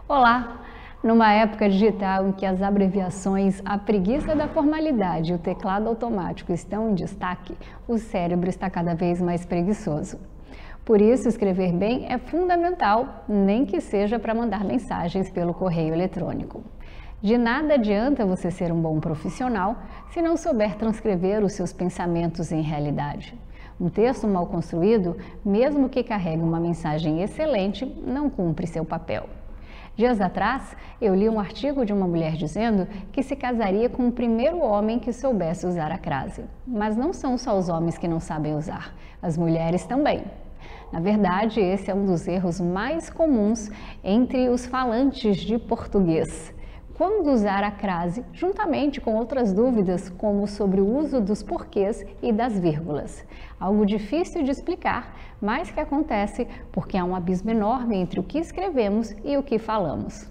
Olá! Numa época digital em que as abreviações, a preguiça da formalidade e o teclado automático estão em destaque, o cérebro está cada vez mais preguiçoso. Por isso, escrever bem é fundamental, nem que seja para mandar mensagens pelo correio eletrônico. De nada adianta você ser um bom profissional se não souber transcrever os seus pensamentos em realidade. Um texto mal construído, mesmo que carregue uma mensagem excelente, não cumpre seu papel. Dias atrás, eu li um artigo de uma mulher dizendo que se casaria com o primeiro homem que soubesse usar a crase. Mas não são só os homens que não sabem usar, as mulheres também. Na verdade, esse é um dos erros mais comuns entre os falantes de português. Quando usar a crase, juntamente com outras dúvidas, como sobre o uso dos porquês e das vírgulas. Algo difícil de explicar, mas que acontece porque há um abismo enorme entre o que escrevemos e o que falamos.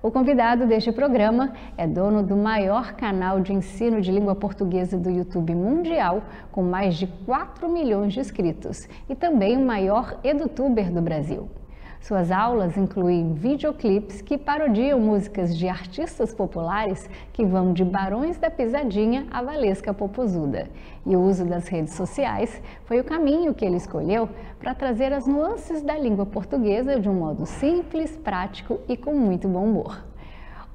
O convidado deste programa é dono do maior canal de ensino de língua portuguesa do YouTube mundial, com mais de 4 milhões de inscritos, e também o maior edutuber do Brasil. Suas aulas incluem videoclipes que parodiam músicas de artistas populares que vão de Barões da Pisadinha a Valesca Popozuda. E o uso das redes sociais foi o caminho que ele escolheu para trazer as nuances da língua portuguesa de um modo simples, prático e com muito bom humor.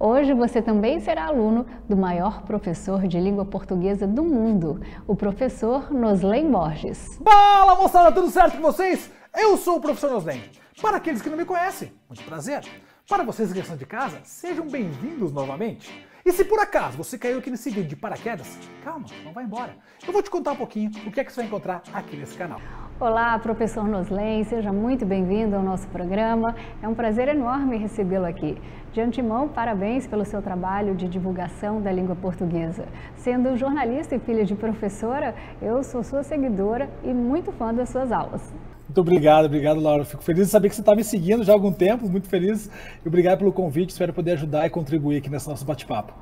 Hoje você também será aluno do maior professor de língua portuguesa do mundo, o professor Noslen Borges. Fala moçada, tudo certo com vocês? Eu sou o professor Noslen. Para aqueles que não me conhecem, muito prazer. Para vocês que estão de casa, sejam bem-vindos novamente. E se por acaso você caiu aqui nesse vídeo de paraquedas, calma, não vai embora. Eu vou te contar um pouquinho o que é que você vai encontrar aqui nesse canal. Olá, professor Noslen, seja muito bem-vindo ao nosso programa. É um prazer enorme recebê-lo aqui. De antemão, parabéns pelo seu trabalho de divulgação da língua portuguesa. Sendo jornalista e filha de professora, eu sou sua seguidora e muito fã das suas aulas. Muito obrigado, Laura. Fico feliz de saber que você está me seguindo já há algum tempo, muito feliz. E obrigado pelo convite, espero poder ajudar e contribuir aqui nesse nosso bate-papo.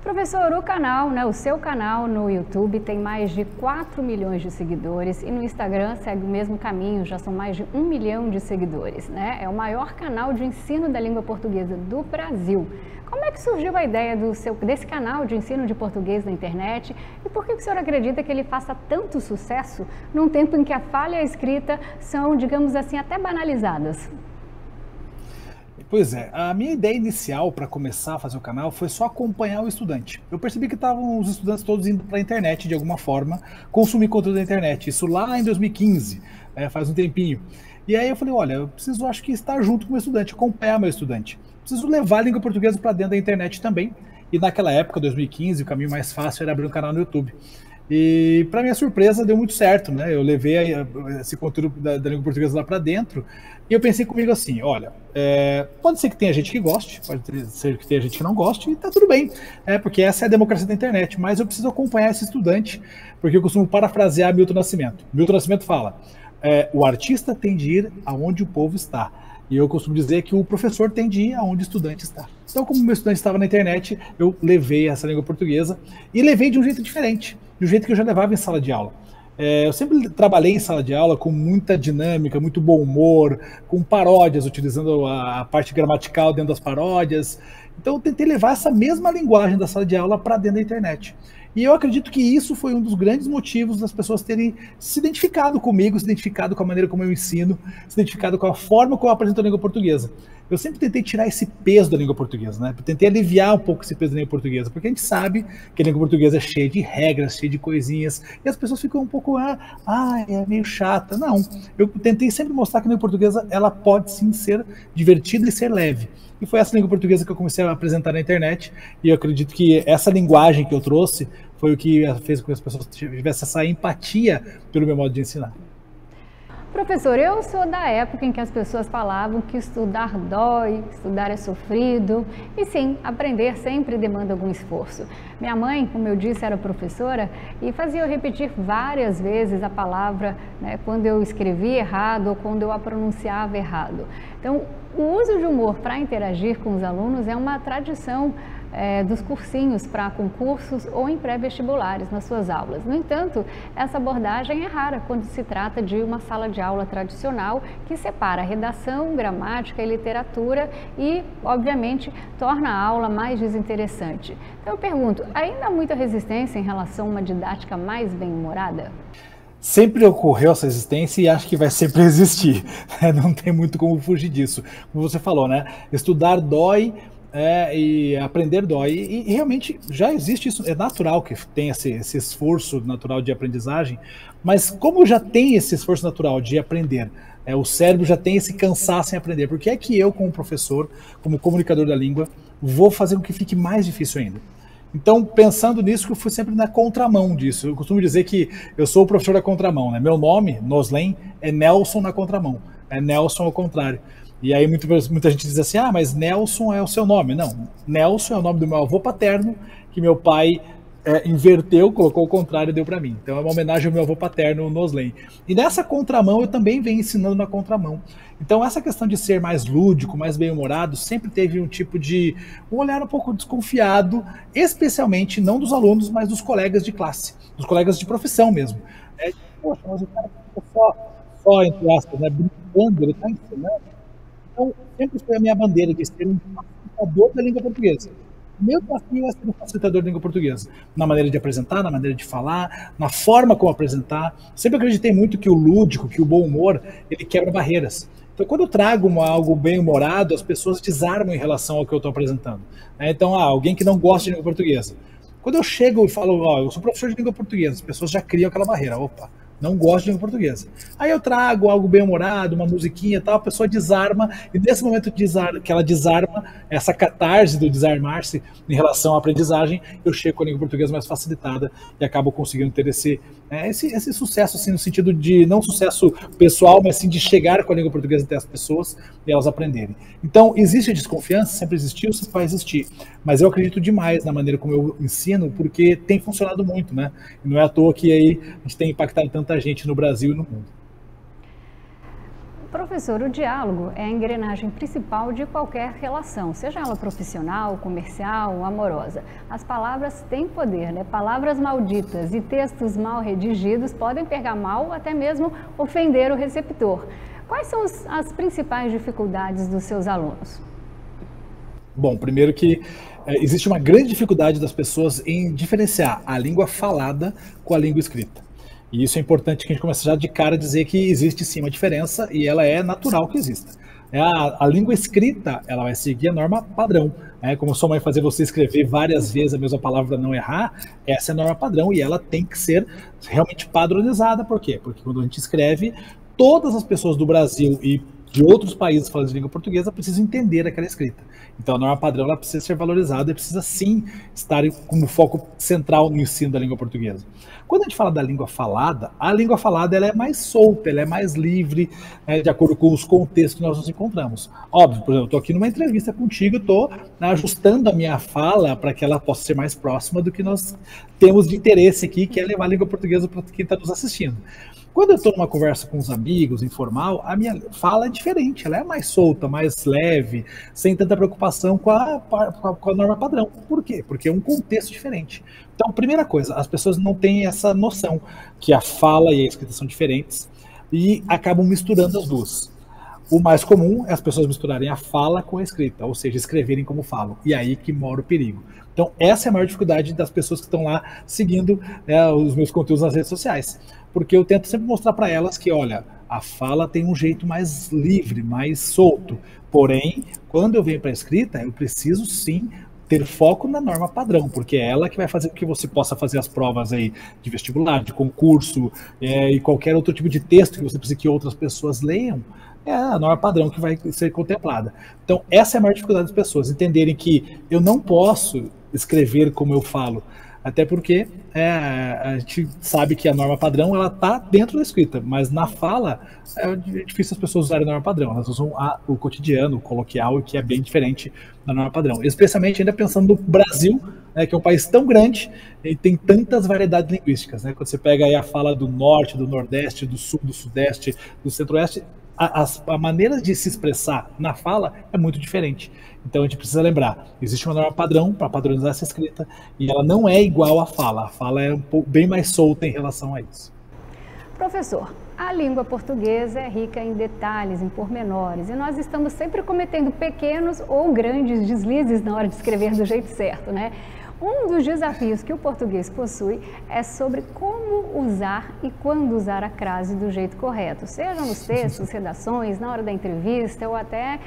Professor, o canal, o seu canal no YouTube tem mais de 4 milhões de seguidores e no Instagram segue o mesmo caminho, já são mais de 1 milhão de seguidores, É o maior canal de ensino da língua portuguesa do Brasil. Como é que surgiu a ideia desse canal de ensino de português na internet e por que o senhor acredita que ele faça tanto sucesso num tempo em que a falha e a escrita são, digamos assim, até banalizadas? Pois é, a minha ideia inicial para começar a fazer o canal foi só acompanhar o estudante. Eu percebi que estavam os estudantes todos indo para a internet de alguma forma, consumir conteúdo da internet, isso lá em 2015, faz um tempinho. E aí eu falei, olha, eu preciso, acho que estar junto com o meu estudante, acompanhar meu estudante. Preciso levar a língua portuguesa para dentro da internet também. E naquela época, 2015, o caminho mais fácil era abrir um canal no YouTube. E para minha surpresa deu muito certo, Eu levei esse conteúdo da língua portuguesa lá para dentro e eu pensei comigo assim, olha, pode ser que tenha gente que goste, pode ser que tenha gente que não goste e tá tudo bem, porque essa é a democracia da internet, mas eu preciso acompanhar esse estudante, porque eu costumo parafrasear Milton Nascimento. Milton Nascimento fala, o artista tem de ir aonde o povo está. E eu costumo dizer que o professor tem de ir aonde o estudante está. Então, como o meu estudante estava na internet, eu levei essa língua portuguesa e levei de um jeito diferente, do jeito que eu já levava em sala de aula. Eu sempre trabalhei em sala de aula com muita dinâmica, muito bom humor, com paródias, utilizando a parte gramatical dentro das paródias. Então, eu tentei levar essa mesma linguagem da sala de aula para dentro da internet. E eu acredito que isso foi um dos grandes motivos das pessoas terem se identificado comigo, se identificado com a maneira como eu ensino, se identificado com a forma como eu apresento a língua portuguesa. Eu sempre tentei tirar esse peso da língua portuguesa, Eu tentei aliviar um pouco esse peso da língua portuguesa, porque a gente sabe que a língua portuguesa é cheia de regras, cheia de coisinhas, e as pessoas ficam um pouco, é meio chata. Não, eu tentei sempre mostrar que a língua portuguesa, ela pode sim ser divertida e ser leve. E foi essa língua portuguesa que eu comecei a apresentar na internet, e eu acredito que essa linguagem que eu trouxe foi o que fez com que as pessoas tivessem essa empatia pelo meu modo de ensinar. Professor, eu sou da época em que as pessoas falavam que estudar dói, estudar é sofrido, e sim, aprender sempre demanda algum esforço. Minha mãe, como eu disse, era professora e fazia eu repetir várias vezes a palavra, quando eu escrevia errado ou quando eu a pronunciava errado. Então, o uso de humor para interagir com os alunos é uma tradição dos cursinhos para concursos ou em pré-vestibulares nas suas aulas. No entanto, essa abordagem é rara quando se trata de uma sala de aula tradicional que separa redação, gramática e literatura e, obviamente, torna a aula mais desinteressante. Então eu pergunto, ainda há muita resistência em relação a uma didática mais bem-humorada? Sempre ocorreu essa resistência e acho que vai sempre existir. Não tem muito como fugir disso. Como você falou, né? Estudar dói e aprender dói. E realmente já existe isso. É natural que tenha esse esforço natural de aprendizagem, mas como já tem esse esforço natural de aprender, o cérebro já tem esse cansaço em aprender. Por que é que eu, como professor, como comunicador da língua, vou fazer com que fique mais difícil ainda? Então, pensando nisso, eu fui sempre na contramão disso. Eu costumo dizer que eu sou o professor da contramão, né? Meu nome, Noslen, é Nelson na contramão. É Nelson ao contrário. E aí muita gente diz assim, mas Nelson é o seu nome. Não, Nelson é o nome do meu avô paterno, que meu pai inverteu, colocou o contrário e deu para mim. Então é uma homenagem ao meu avô paterno, Noslen. E nessa contramão eu também venho ensinando na contramão. Então essa questão de ser mais lúdico, mais bem-humorado, sempre teve um olhar um pouco desconfiado, especialmente não dos alunos, mas dos colegas de classe, dos colegas de profissão mesmo. Poxa, mas o cara fica só entre aspas, né, brincando, ele está ensinando. Então sempre foi a minha bandeira de ser um facilitador da língua portuguesa. Meu desafio é ser um facilitador da língua portuguesa, na maneira de apresentar, na maneira de falar, na forma como apresentar. Sempre acreditei muito que o lúdico, que o bom humor, ele quebra barreiras. Então, quando eu trago algo bem humorado, as pessoas desarmam em relação ao que eu estou apresentando. Então, alguém que não gosta de língua portuguesa. Quando eu chego e falo, eu sou professor de língua portuguesa, as pessoas já criam aquela barreira. Opa, não gosto de língua portuguesa. Aí eu trago algo bem humorado, uma musiquinha e tal, a pessoa desarma, e nesse momento que ela desarma, essa catarse do desarmar-se em relação à aprendizagem, eu chego com a língua portuguesa mais facilitada e acabo conseguindo ter esse sucesso, assim, no sentido de, não sucesso pessoal, mas sim de chegar com a língua portuguesa até as pessoas e elas aprenderem. Então, existe a desconfiança, sempre existiu, sempre vai existir, mas eu acredito demais na maneira como eu ensino, porque tem funcionado muito, né? E não é à toa que aí a gente tem impactado tanta gente no Brasil e no mundo. Professor, o diálogo é a engrenagem principal de qualquer relação, seja ela profissional, comercial ou amorosa. As palavras têm poder, né? Palavras malditas e textos mal redigidos podem pegar mal ou até mesmo ofender o receptor. Quais são as principais dificuldades dos seus alunos? Bom, primeiro que existe uma grande dificuldade das pessoas em diferenciar a língua falada com a língua escrita. E isso é importante que a gente comece já de cara a dizer que existe sim uma diferença e ela é natural que exista. A língua escrita, ela vai seguir a norma padrão. Como sua mãe fazer você escrever várias vezes a mesma palavra para não errar, essa é a norma padrão e ela tem que ser realmente padronizada. Por quê? Porque quando a gente escreve, todas as pessoas do Brasil e de outros países falando de língua portuguesa precisam entender aquela escrita. Então a norma padrão ela precisa ser valorizada e precisa sim estar como foco central no ensino da língua portuguesa. Quando a gente fala da língua falada, a língua falada ela é mais solta, ela é mais livre, de acordo com os contextos que nós nos encontramos. Óbvio, por exemplo, eu estou aqui numa entrevista contigo, estou ajustando a minha fala para que ela possa ser mais próxima do que nós temos de interesse aqui, que é levar a língua portuguesa para quem está nos assistindo. Quando eu estou numa conversa com os amigos, informal, a minha fala é diferente, ela é mais solta, mais leve, sem tanta preocupação com a norma padrão. Por quê? Porque é um contexto diferente. Então, primeira coisa, as pessoas não têm essa noção que a fala e a escrita são diferentes e acabam misturando as duas. O mais comum é as pessoas misturarem a fala com a escrita, ou seja, escreverem como falam. E aí que mora o perigo. Então, essa é a maior dificuldade das pessoas que estão lá seguindo os meus conteúdos nas redes sociais. Porque eu tento sempre mostrar para elas que, olha, a fala tem um jeito mais livre, mais solto. Porém, quando eu venho para a escrita, eu preciso sim ter foco na norma padrão, porque é ela que vai fazer com que você possa fazer as provas aí de vestibular, de concurso e qualquer outro tipo de texto que você precisa que outras pessoas leiam. É a norma padrão que vai ser contemplada. Então, essa é a maior dificuldade das pessoas, entenderem que eu não posso escrever como eu falo, até porque a gente sabe que a norma padrão ela está dentro da escrita, mas na fala é difícil as pessoas usarem a norma padrão, elas usam o cotidiano, o coloquial, que é bem diferente da norma padrão, especialmente ainda pensando no Brasil, que é um país tão grande e tem tantas variedades linguísticas. Quando você pega aí a fala do norte, do nordeste, do sul, do sudeste, do centro-oeste, a maneira de se expressar na fala é muito diferente. Então a gente precisa lembrar, existe uma norma padrão para padronizar essa escrita e ela não é igual à fala. A fala é bem mais solta em relação a isso. Professor, a língua portuguesa é rica em detalhes, em pormenores, e nós estamos sempre cometendo pequenos ou grandes deslizes na hora de escrever do jeito certo, né? Um dos desafios que o português possui é sobre como usar e quando usar a crase do jeito correto, seja nos textos, redações, na hora da entrevista ou até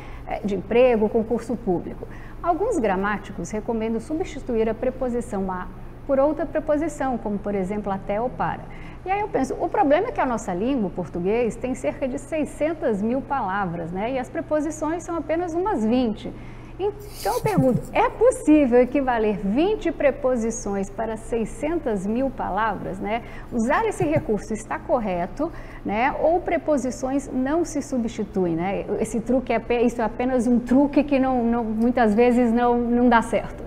de emprego, concurso público. Alguns gramáticos recomendam substituir a preposição a por outra preposição, como por exemplo até ou para. E aí eu penso, o problema é que a nossa língua, o português, tem cerca de 600 mil palavras, né? E as preposições são apenas umas 20. Então eu pergunto, é possível equivaler 20 preposições para 600 mil palavras, né? Usar esse recurso está correto, né? Ou preposições não se substituem, né? Esse truque isso é apenas um truque que muitas vezes não dá certo.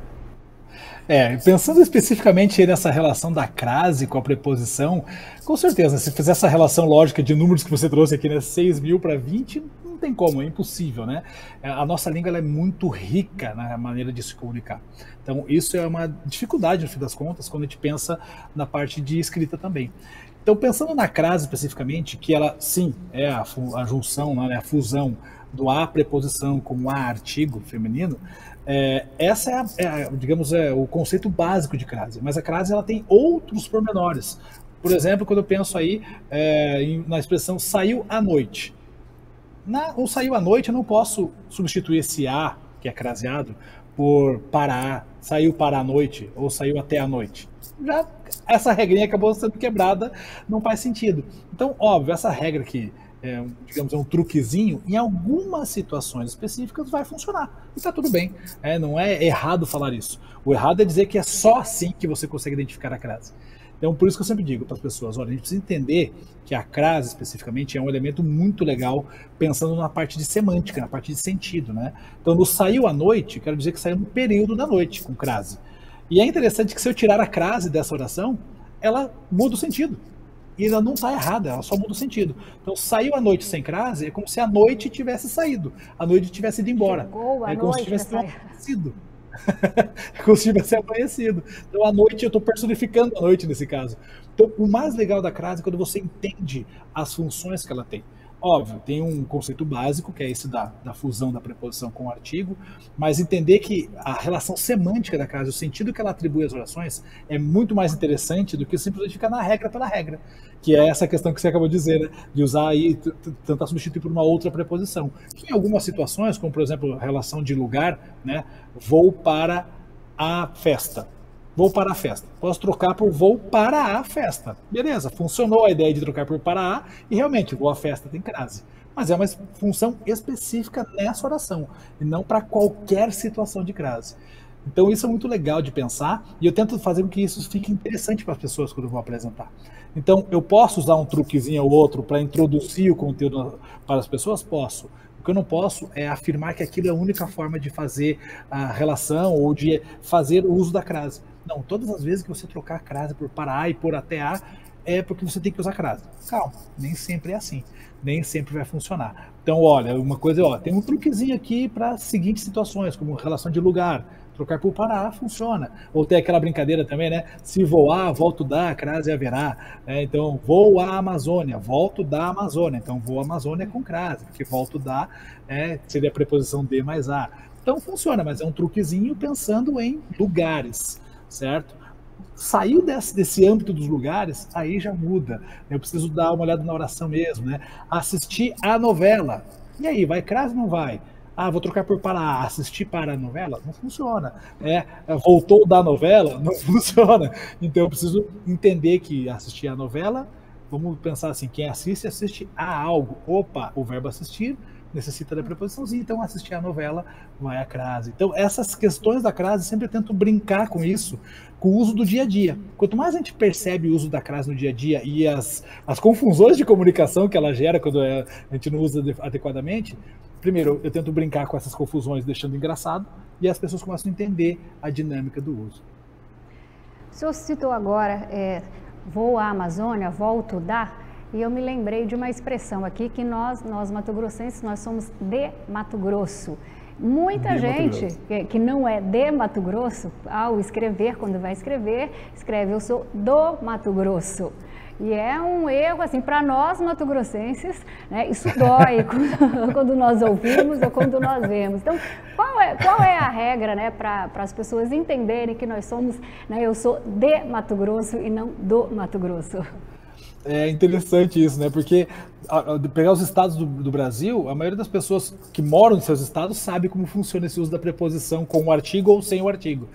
Pensando especificamente nessa relação da crase com a preposição, com certeza, se fizer essa relação lógica de números que você trouxe aqui, né, 6 mil para 20, não tem como, é impossível, né? A nossa língua ela é muito rica na maneira de se comunicar. Então, isso é uma dificuldade, no fim das contas, quando a gente pensa na parte de escrita também. Então, pensando na crase especificamente, que ela, sim, é a junção, né, a fusão do a preposição com o a artigo feminino, essa digamos, o conceito básico de crase, mas a crase ela tem outros pormenores. Por exemplo, quando eu penso aí na expressão saiu à noite. Ou saiu à noite, eu não posso substituir esse a, que é craseado, por para, saiu para a noite, ou saiu até a noite. Já essa regrinha acabou sendo quebrada, não faz sentido. Então, óbvio, essa regra que digamos, um truquezinho, em algumas situações específicas vai funcionar. E tá tudo bem. Não é errado falar isso. O errado é dizer que é só assim que você consegue identificar a crase. Então, por isso que eu sempre digo para as pessoas, olha, a gente precisa entender que a crase, especificamente, é um elemento muito legal, pensando na parte de semântica, na parte de sentido, né? Então, no saiu à noite, quero dizer que saiu no período da noite, com crase. E é interessante que se eu tirar a crase dessa oração, ela muda o sentido. E ela não está errada, ela só muda o sentido. Então, saiu à noite sem crase é como se a noite tivesse saído, a noite tivesse ido embora. É como se tivesse amanhecido. É como se tivesse amanhecido. Então, a noite, eu estou personificando a noite nesse caso. Então, o mais legal da crase é quando você entende as funções que ela tem. Óbvio, tem um conceito básico, que é esse da fusão da preposição com o artigo, mas entender que a relação semântica da crase, o sentido que ela atribui às orações, é muito mais interessante do que simplesmente ficar na regra pela regra, que é essa questão que você acabou de dizer, né? De usar e tentar substituir por uma outra preposição. Que em algumas situações, como por exemplo, a relação de lugar, né? Vou para a festa. Vou para a festa. Posso trocar por vou para a festa. Beleza, funcionou a ideia de trocar por para a, e realmente, vou à festa tem crase. Mas é uma função específica nessa oração, e não para qualquer situação de crase. Então isso é muito legal de pensar, e eu tento fazer com que isso fique interessante para as pessoas quando eu vou apresentar. Então, eu posso usar um truquezinho ou outro para introduzir o conteúdo para as pessoas? Posso. O que eu não posso é afirmar que aquilo é a única forma de fazer a relação ou de fazer o uso da crase. Não, todas as vezes que você trocar a crase por para a e por até a, é porque você tem que usar crase. Calma, nem sempre é assim. Nem sempre vai funcionar. Então, olha, uma coisa, tem um truquezinho aqui para as seguintes situações, como relação de lugar. Trocar por para a funciona. Ou tem aquela brincadeira também, né? Se voar, volto da, crase haverá. Então, vou à Amazônia, volto da Amazônia. Então, vou à Amazônia com crase, porque volto da seria a preposição de mais a. Então, funciona, mas é um truquezinho pensando em lugares, certo? Saiu desse âmbito dos lugares, aí já muda. Eu preciso dar uma olhada na oração mesmo, né? Assistir a novela. E aí, vai crase ou não vai? Vou trocar por para assistir para a novela? Não funciona. Voltou da novela? Não funciona. Então eu preciso entender que assistir a novela, vamos pensar assim, quem assiste a algo. Opa, o verbo assistir necessita da preposiçãozinha, então assistir a novela vai a crase. Então essas questões da crase, sempre eu tento brincar com isso, com o uso do dia a dia. Quanto mais a gente percebe o uso da crase no dia a dia e as confusões de comunicação que ela gera quando a gente não usa adequadamente, primeiro, eu tento brincar com essas confusões, deixando engraçado, e as pessoas começam a entender a dinâmica do uso. O senhor citou agora, vou à Amazônia, volto da. E eu me lembrei de uma expressão aqui que nós mato-grossenses, nós somos de Mato Grosso. Muita gente que não é de Mato Grosso, ao escrever, quando vai escrever, escreve eu sou do Mato Grosso. E é um erro, assim, para nós mato-grossenses, né, isso dói quando nós ouvimos ou quando nós vemos. Então, qual é a regra, né, para as pessoas entenderem que nós somos, né, eu sou de Mato Grosso e não do Mato Grosso? É interessante isso, né? Porque pegar os estados do Brasil, a maioria das pessoas que moram em seus estados sabe como funciona esse uso da preposição com o artigo ou sem o artigo.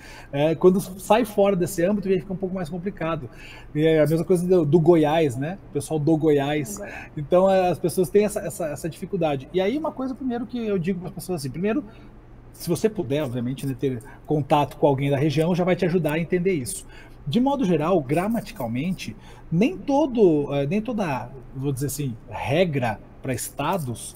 Quando sai fora desse âmbito, fica um pouco mais complicado. E é a mesma coisa do Goiás, né? O pessoal do Goiás. Então, as pessoas têm essa dificuldade. E aí, uma coisa, primeiro, que eu digo para as pessoas assim, primeiro, se você puder, obviamente, né, ter contato com alguém da região, já vai te ajudar a entender isso. De modo geral, gramaticalmente, nem toda, vou dizer assim, regra para estados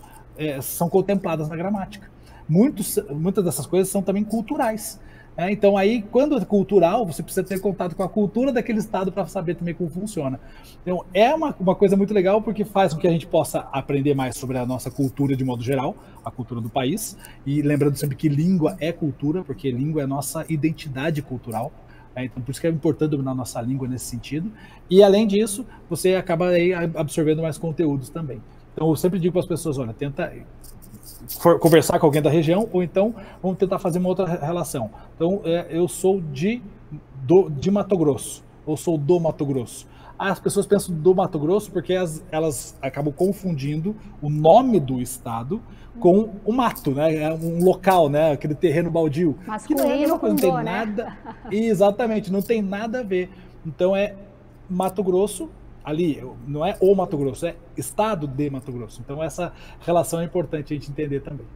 são contempladas na gramática. Muitas dessas coisas são também culturais. Então, aí, quando é cultural, você precisa ter contato com a cultura daquele estado para saber também como funciona. Então, é uma coisa muito legal, porque faz com que a gente possa aprender mais sobre a nossa cultura de modo geral, a cultura do país, e lembrando sempre que língua é cultura, porque língua é nossa identidade cultural. Então, por isso que é importante dominar a nossa língua nesse sentido. E, além disso, você acaba aí absorvendo mais conteúdos também. Então, eu sempre digo para as pessoas, olha, tenta conversar com alguém da região, ou então vamos tentar fazer uma outra relação. Então, eu sou de Mato Grosso, ou sou do Mato Grosso. As pessoas pensam do Mato Grosso porque elas acabam confundindo o nome do estado com o mato, né? Um local, né? Aquele terreno baldio. Masculino com não tem dor, nada. né? Exatamente, não tem nada a ver. Então é Mato Grosso, ali, não é o Mato Grosso, é estado de Mato Grosso. Então essa relação é importante a gente entender também.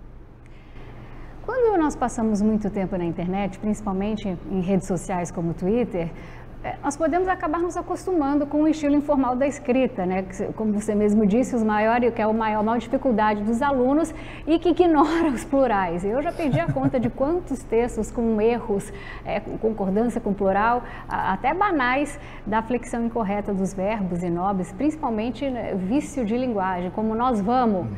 Quando nós passamos muito tempo na internet, principalmente em redes sociais como o Twitter, nós podemos acabar nos acostumando com o estilo informal da escrita, né? Como você mesmo disse, que é a maior dificuldade dos alunos e que ignora os plurais. Eu já perdi a conta de quantos textos com erros, com concordância com plural, até banais, da flexão incorreta dos verbos e nobres, principalmente, né, vício de linguagem, como nós vamos.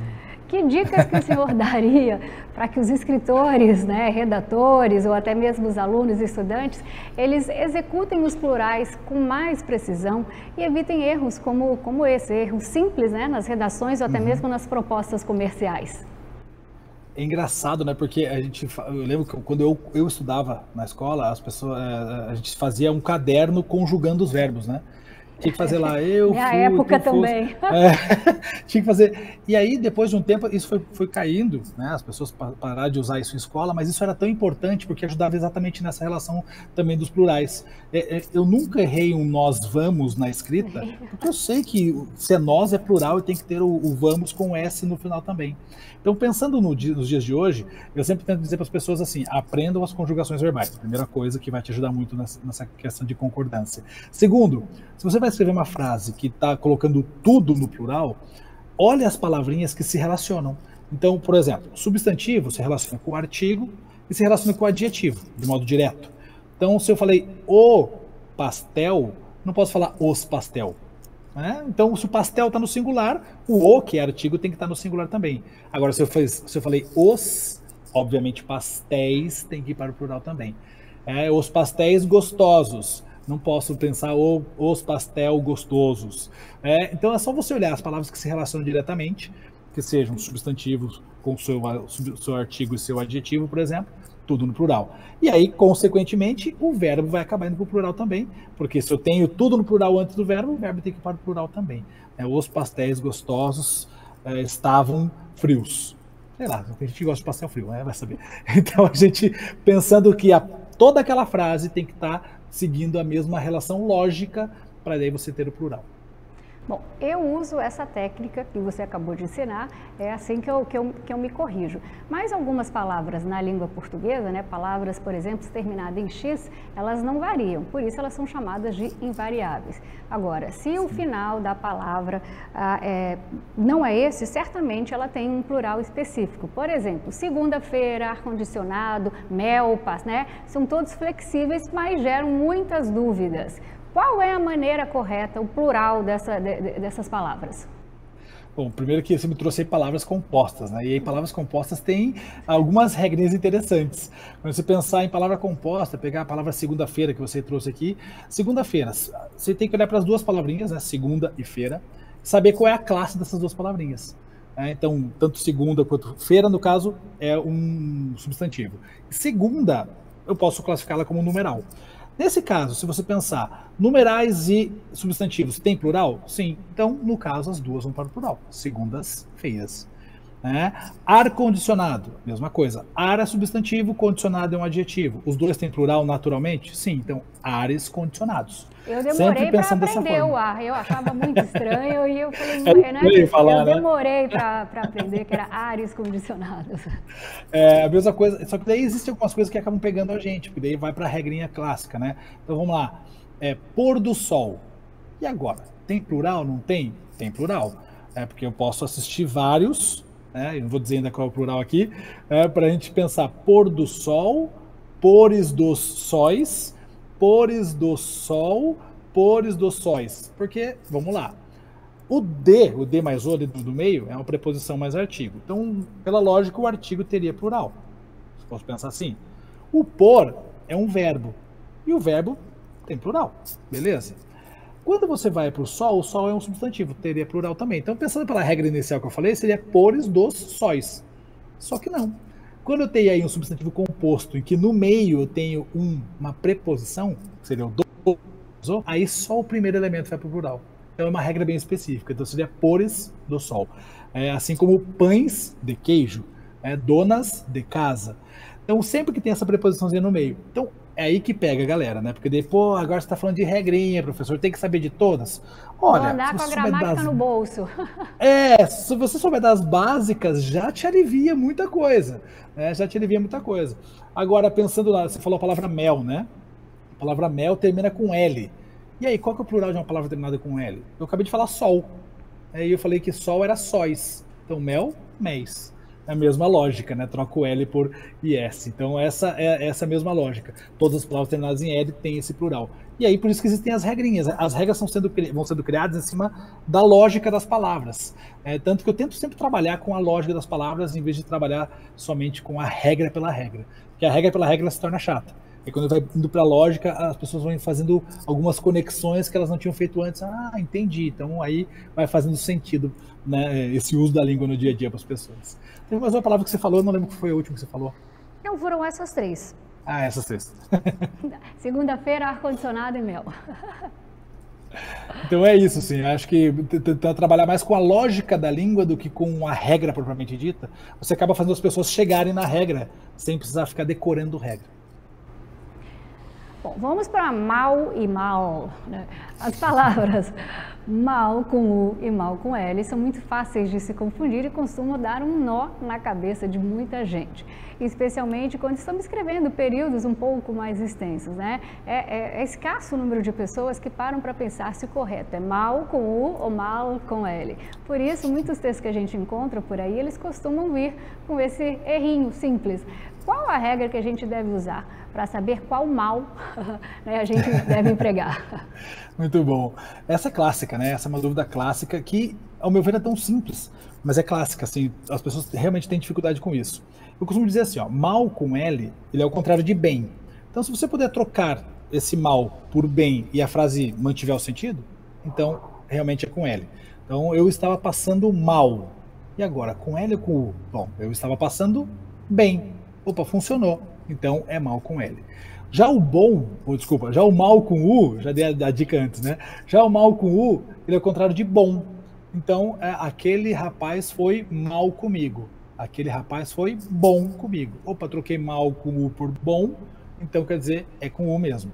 Que dicas que o senhor daria para que os escritores, né, redatores ou até mesmo os alunos e estudantes, eles executem os plurais com mais precisão e evitem erros como esse, erros simples, né, nas redações ou até mesmo nas propostas comerciais? É engraçado, né? Porque eu lembro que quando eu estudava na escola, a gente fazia um caderno conjugando os verbos, né? Tinha que fazer lá, Minha época também. Tinha que fazer. E aí, depois de um tempo, isso foi caindo, né? As pessoas pararam de usar isso em escola, mas isso era tão importante porque ajudava exatamente nessa relação também dos plurais. Eu nunca errei um nós vamos na escrita, porque eu sei que se é nós é plural e tem que ter o vamos com S no final também. Então, pensando nos dias de hoje, eu sempre tento dizer para as pessoas assim, aprendam as conjugações verbais. Primeira coisa que vai te ajudar muito nessa questão de concordância. Segundo, se você vai escrever uma frase que está colocando tudo no plural, olhe as palavrinhas que se relacionam. Então, por exemplo, substantivo se relaciona com o artigo e se relaciona com o adjetivo, de modo direto. Então, se eu falei o pastel, não posso falar os pastel. Então, se o pastel está no singular, o que é artigo tem que estar no singular também. Agora, se eu falei os, obviamente pastéis tem que ir para o plural também. Os pastéis gostosos. Não posso pensar os pastel gostosos. Então, é só você olhar as palavras que se relacionam diretamente, que sejam substantivos com o seu artigo e seu adjetivo, por exemplo, tudo no plural. E aí, consequentemente, o verbo vai acabar indo para o plural também, porque se eu tenho tudo no plural antes do verbo, o verbo tem que ir para o plural também. Os pastéis gostosos estavam frios. Sei lá, tem gente que gosta de pastel frio, vai saber. Então, a gente pensando que toda aquela frase tem que estar seguindo a mesma relação lógica para daí você ter o plural. Bom, eu uso essa técnica que você acabou de ensinar, é assim que eu me corrijo. Mas algumas palavras na língua portuguesa, né, palavras, por exemplo, terminadas em X, elas não variam, por isso elas são chamadas de invariáveis. Agora, se o final da palavra não é esse, certamente ela tem um plural específico. Por exemplo, segunda-feira, ar-condicionado, mel, né, são todos flexíveis, mas geram muitas dúvidas. Qual é a maneira correta, o plural dessas palavras? Bom, primeiro que você me trouxe aí palavras compostas, né? E aí palavras compostas têm algumas regrinhas interessantes. Quando você pensar em palavra composta, pegar a palavra segunda-feira que você trouxe aqui, segunda-feira, você tem que olhar para as duas palavrinhas, né? Segunda e feira, saber qual é a classe dessas duas palavrinhas. Então, tanto segunda quanto feira, no caso, é um substantivo. Segunda, eu posso classificá-la como numeral. Nesse caso, se você pensar numerais e substantivos, tem plural? Sim. Então, no caso, as duas vão para o plural. Segundas-feiras. Ar-condicionado, mesma coisa. Ar é substantivo, condicionado é um adjetivo. Os dois têm plural naturalmente? Sim. Então, ares condicionados. Eu demorei para aprender o ar. Eu achava muito estranho e eu falei, eu demorei para aprender que era ares condicionados. É a mesma coisa, só que daí existem algumas coisas que acabam pegando a gente, porque daí vai para a regrinha clássica, né? Então vamos lá. Pôr do sol. E agora? Tem plural? Não tem? Tem plural. Porque eu posso assistir vários, eu não vou dizer ainda qual é o plural aqui, para a gente pensar pôr do sol, pores dos sóis, pores do sol, pores dos sóis. Porque, vamos lá, o D mais O ali do meio é uma preposição mais artigo. Então, pela lógica, o artigo teria plural. Se posso pensar assim. O pôr é um verbo. E o verbo tem plural. Beleza? Quando você vai para o sol é um substantivo, teria plural também. Então, pensando pela regra inicial que eu falei, seria pores dos sóis. Só que não. Quando eu tenho aí um substantivo composto em que no meio eu tenho uma preposição, que seria o do, aí só o primeiro elemento vai para o plural. Então é uma regra bem específica. Então seria pores do sol. Assim como pães de queijo, donas de casa. Então sempre que tem essa preposiçãozinha no meio. Então é aí que pega, galera, né? Porque depois, agora você está falando de regrinha, professor, tem que saber de todas. Olha, vou andar com a gramática no bolso. Se você souber das básicas, já te alivia muita coisa. Já te alivia muita coisa. Agora, pensando lá, você falou a palavra mel, né? A palavra mel termina com L. E aí, qual que é o plural de uma palavra terminada com L? Eu acabei de falar sol. Aí eu falei que sol era sóis. Então, mel, méis. É a mesma lógica, né? Troca o L por IS. Então, essa é essa mesma lógica. Todas as palavras terminadas em L têm esse plural. E aí, por isso que existem as regrinhas. As regras vão sendo criadas em cima da lógica das palavras. Tanto que eu tento sempre trabalhar com a lógica das palavras, em vez de trabalhar somente com a regra pela regra. Porque a regra pela regra se torna chata. E quando vai indo para a lógica, as pessoas vão fazendo algumas conexões que elas não tinham feito antes. Ah, entendi. Então aí vai fazendo sentido, né, esse uso da língua no dia a dia para as pessoas. Tem mais uma palavra que você falou, eu não lembro que foi a última que você falou. Não, foram essas três. Ah, essas três. Segunda-feira, ar-condicionado e mel. Então é isso, sim. Acho que tentar trabalhar mais com a lógica da língua do que com a regra propriamente dita, você acaba fazendo as pessoas chegarem na regra sem precisar ficar decorando regra. Bom, vamos para mal e mal, né? As palavras mal com U e mal com L são muito fáceis de se confundir e costumam dar um nó na cabeça de muita gente, especialmente quando estamos escrevendo períodos um pouco mais extensos, né? É escasso o número de pessoas que param para pensar se o correto é mal com U ou mal com L. Por isso, muitos textos que a gente encontra por aí, eles costumam vir com esse errinho simples. Qual a regra que a gente deve usar para saber qual mal, né, a gente deve empregar? Muito bom. Essa é clássica, né? Essa é uma dúvida clássica que, ao meu ver, é tão simples, mas é clássica, assim, as pessoas realmente têm dificuldade com isso. Eu costumo dizer assim, ó, mal com L, ele é o contrário de bem. Então, se você puder trocar esse mal por bem e a frase mantiver o sentido, então, realmente é com L. Então, eu estava passando mal. E agora, com L ou com U? Bom, eu estava passando bem. Opa, funcionou. Então é mal com L. Já o já o mal com U, já dei a dica antes, né? Já o mal com U, ele é o contrário de bom. Então, aquele rapaz foi mal comigo. Aquele rapaz foi bom comigo. Opa, troquei mal com U por bom, então quer dizer, é com U mesmo.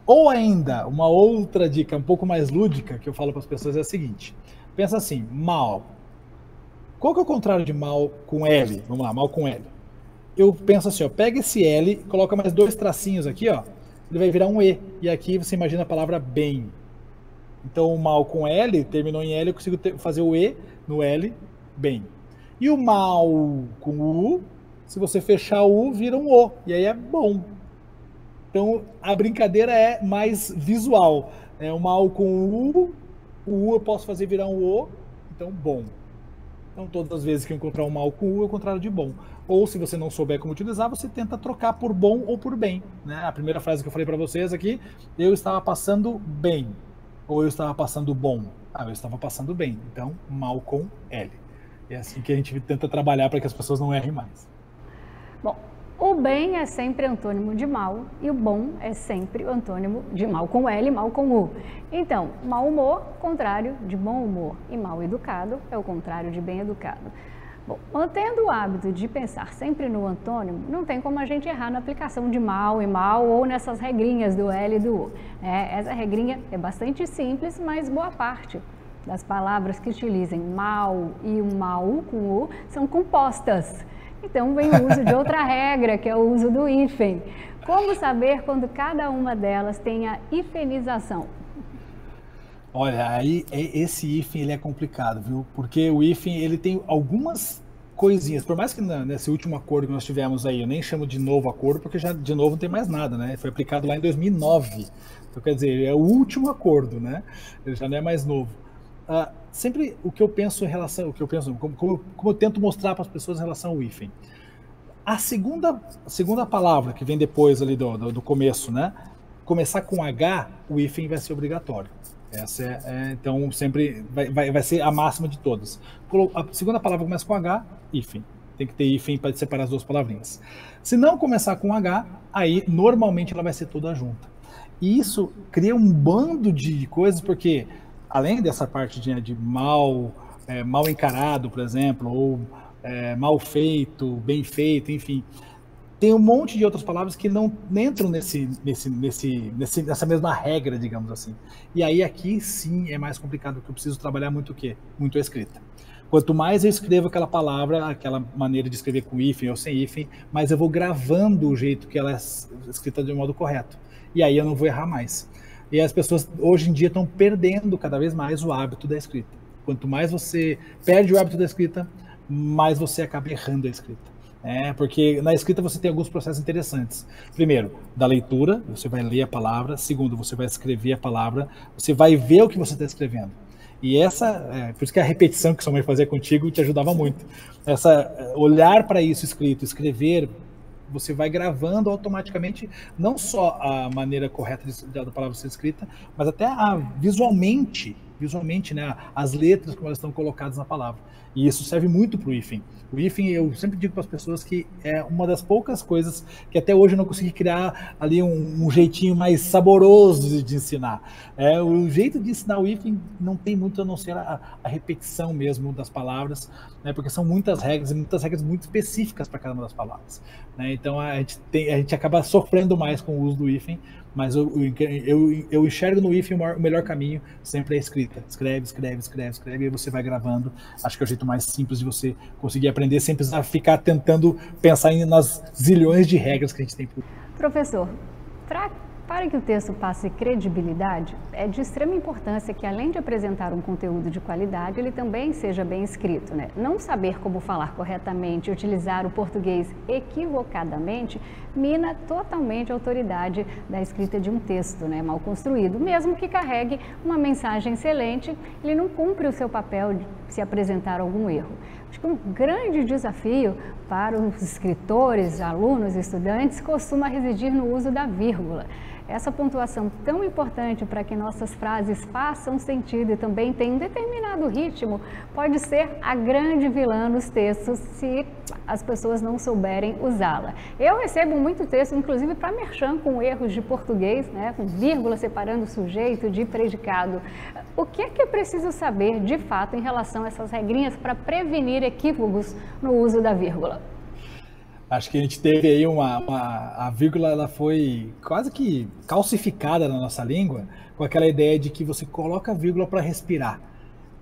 Ou ainda, uma outra dica um pouco mais lúdica que eu falo para as pessoas é a seguinte. Pensa assim, mal. Qual que é o contrário de mal com L? Vamos lá, mal com L. Eu penso assim, ó, pega esse L, coloca mais dois tracinhos aqui, ó, ele vai virar um E. E aqui você imagina a palavra bem. Então o mal com L, terminou em L, eu consigo fazer o E no L, bem. E o mal com U, se você fechar o U, vira um O. E aí é bom. Então a brincadeira é mais visual. O mal com o U eu posso fazer virar um O, então bom. Então todas as vezes que eu encontrar um mal com U, é o contrário de bom. Ou se você não souber como utilizar, você tenta trocar por bom ou por bem. Né? A primeira frase que eu falei para vocês aqui, eu estava passando bem. Ou eu estava passando bom. Eu estava passando bem. Então, mal com L. É assim que a gente tenta trabalhar para que as pessoas não errem mais. Bom, o bem é sempre antônimo de mal e o bom é sempre o antônimo de mal com L, mal com U. Então, mau humor, contrário de bom humor, e mal educado é o contrário de bem educado. Bom, mantendo o hábito de pensar sempre no antônimo, não tem como a gente errar na aplicação de mal e mal ou nessas regrinhas do L e do U. Essa regrinha é bastante simples, mas boa parte das palavras que utilizem mal e o mal com U são compostas. Então vem o uso de outra regra, que é o uso do hífen. Como saber quando cada uma delas tem a hifenização? Olha, aí esse hífen ele é complicado, viu? Porque o hífen ele tem algumas coisinhas, por mais que nesse último acordo que nós tivemos aí, eu nem chamo de novo acordo, porque já de novo não tem mais nada, né? Foi aplicado lá em 2009. Então, quer dizer, é o último acordo, né? Ele já não é mais novo. Sempre o que eu penso em relação, como eu tento mostrar para as pessoas em relação ao hífen. A segunda palavra que vem depois ali do começo, né? Começar com H, o hífen vai ser obrigatório. Essa então sempre vai ser a máxima de todas. A segunda palavra começa com H, hífen. Tem que ter hífen para separar as duas palavrinhas. Se não começar com H, aí normalmente ela vai ser toda junta. E isso cria um bando de coisas, porque além dessa parte de mal encarado, por exemplo, ou mal feito, bem feito, enfim, tem um monte de outras palavras que não entram nessa mesma regra, digamos assim. E aí aqui sim é mais complicado, porque eu preciso trabalhar muito o quê? Muito a escrita. Quanto mais eu escrevo aquela palavra, aquela maneira de escrever com hífen ou sem hífen, mais eu vou gravando o jeito que ela é escrita de um modo correto. E aí eu não vou errar mais. E as pessoas hoje em dia estão perdendo cada vez mais o hábito da escrita. Quanto mais você perde o hábito da escrita, mais você acaba errando a escrita. Porque na escrita você tem alguns processos interessantes. Primeiro, da leitura, você vai ler a palavra. Segundo, você vai escrever a palavra. Você vai ver o que você está escrevendo. E por isso que a repetição que sua mãe fazia contigo te ajudava muito. Olhar para isso escrito, escrever, você vai gravando automaticamente não só a maneira correta da palavra ser escrita, mas até visualmente, né, as letras como elas estão colocadas na palavra. E isso serve muito para o hífen. O hífen, eu sempre digo para as pessoas que é uma das poucas coisas que até hoje eu não consegui criar ali um jeitinho mais saboroso de ensinar. O jeito de ensinar o hífen não tem muito a não ser a repetição mesmo das palavras, né, porque são muitas regras e muitas regras muito específicas para cada uma das palavras. Né? Então a gente acaba sofrendo mais com o uso do hífen, mas eu enxergo no hífen o melhor caminho sempre é a escrita. Escreve, e você vai gravando. Acho que é o jeito mais simples de você conseguir aprender sem precisar ficar tentando pensar nas zilhões de regras que a gente tem. Professor, para que o texto passe credibilidade, é de extrema importância que, além de apresentar um conteúdo de qualidade, ele também seja bem escrito, né? Não saber como falar corretamente e utilizar o português equivocadamente mina totalmente a autoridade da escrita de um texto, né, mal construído. Mesmo que carregue uma mensagem excelente, ele não cumpre o seu papel de se apresentar algum erro. Acho que um grande desafio para os escritores, alunos e estudantes costuma residir no uso da vírgula. Essa pontuação tão importante para que nossas frases façam sentido e também tenham um determinado ritmo, pode ser a grande vilã nos textos se as pessoas não souberem usá-la. Eu recebo muito texto, inclusive para merchan, com erros de português, né, com vírgula separando o sujeito de predicado. O que é preciso saber, de fato, em relação a essas regrinhas para prevenir equívocos no uso da vírgula? Acho que a gente teve aí a vírgula, ela foi quase que calcificada na nossa língua com aquela ideia de que você coloca a vírgula para respirar.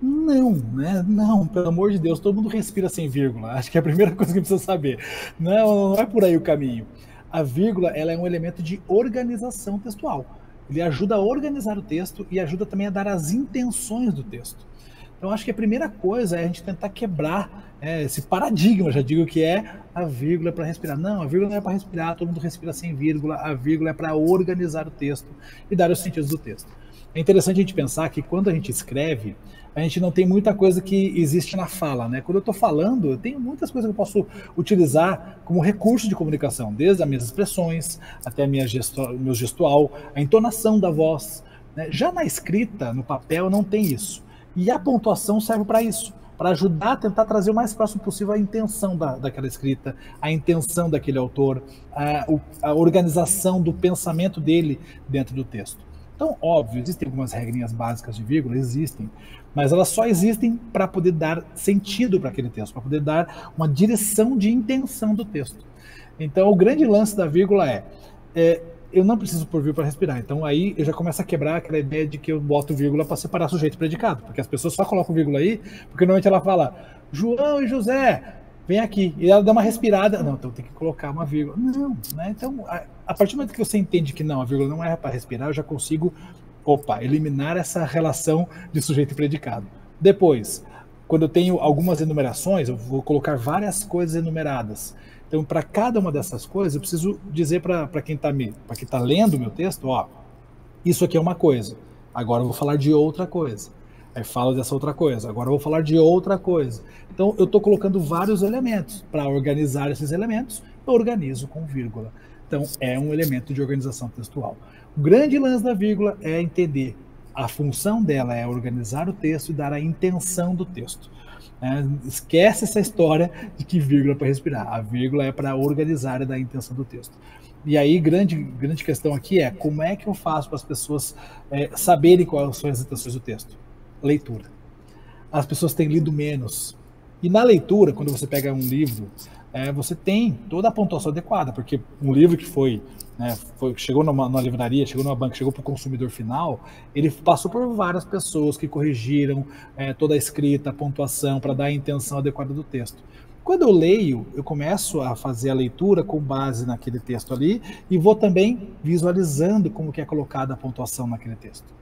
Não, né? Não, pelo amor de Deus, todo mundo respira sem vírgula. Acho que é a primeira coisa que precisa saber. Não é por aí o caminho. A vírgula, ela é um elemento de organização textual. Ele ajuda a organizar o texto e ajuda também a dar as intenções do texto. Então, acho que a primeira coisa é a gente tentar quebrar esse paradigma, já digo que é a vírgula para respirar. Não, a vírgula não é para respirar, todo mundo respira sem vírgula, a vírgula é para organizar o texto e dar os sentidos do texto. É interessante a gente pensar que quando a gente escreve, a gente não tem muita coisa que existe na fala, né? Quando eu estou falando, eu tenho muitas coisas que eu posso utilizar como recurso de comunicação, desde as minhas expressões, até a meu gestual, a entonação da voz, né? Já na escrita, no papel, não tem isso. E a pontuação serve para isso, para ajudar a tentar trazer o mais próximo possível a intenção daquela escrita, a intenção daquele autor, a organização do pensamento dele dentro do texto. Então, óbvio, existem algumas regrinhas básicas de vírgula, existem, mas elas só existem para poder dar sentido para aquele texto, para poder dar uma direção de intenção do texto. Então, o grande lance da vírgula eu não preciso pôr vírgula para respirar. Então, aí eu já começo a quebrar aquela ideia de que eu boto vírgula para separar sujeito e predicado, porque as pessoas só colocam vírgula aí, porque normalmente ela fala João e José, vem aqui. E ela dá uma respirada. Não, então tem que colocar uma vírgula. Não, né? Então, a partir do momento que você entende que não, a vírgula não é para respirar, eu já consigo, eliminar essa relação de sujeito e predicado. Depois, quando eu tenho algumas enumerações, eu vou colocar várias coisas enumeradas. Então, para cada uma dessas coisas, eu preciso dizer para quem está lendo o meu texto, isso aqui é uma coisa, agora eu vou falar de outra coisa. Aí falo dessa outra coisa, agora eu vou falar de outra coisa. Então, eu estou colocando vários elementos. Para organizar esses elementos, eu organizo com vírgula. Então, é um elemento de organização textual. O grande lance da vírgula é entender a função dela, é organizar o texto e dar a intenção do texto. Esquece essa história de que vírgula é para respirar. A vírgula é para organizar e dar a intenção do texto. E aí, grande questão aqui é como é que eu faço para as pessoas saberem quais são as intenções do texto? Leitura. As pessoas têm lido menos. E na leitura, quando você pega um livro, você tem toda a pontuação adequada, porque um livro que chegou numa livraria, chegou numa banca, chegou para o consumidor final, ele passou por várias pessoas que corrigiram toda a escrita, a pontuação, para dar a intenção adequada do texto. Quando eu leio, eu começo a fazer a leitura com base naquele texto ali e vou também visualizando como que é colocada a pontuação naquele texto.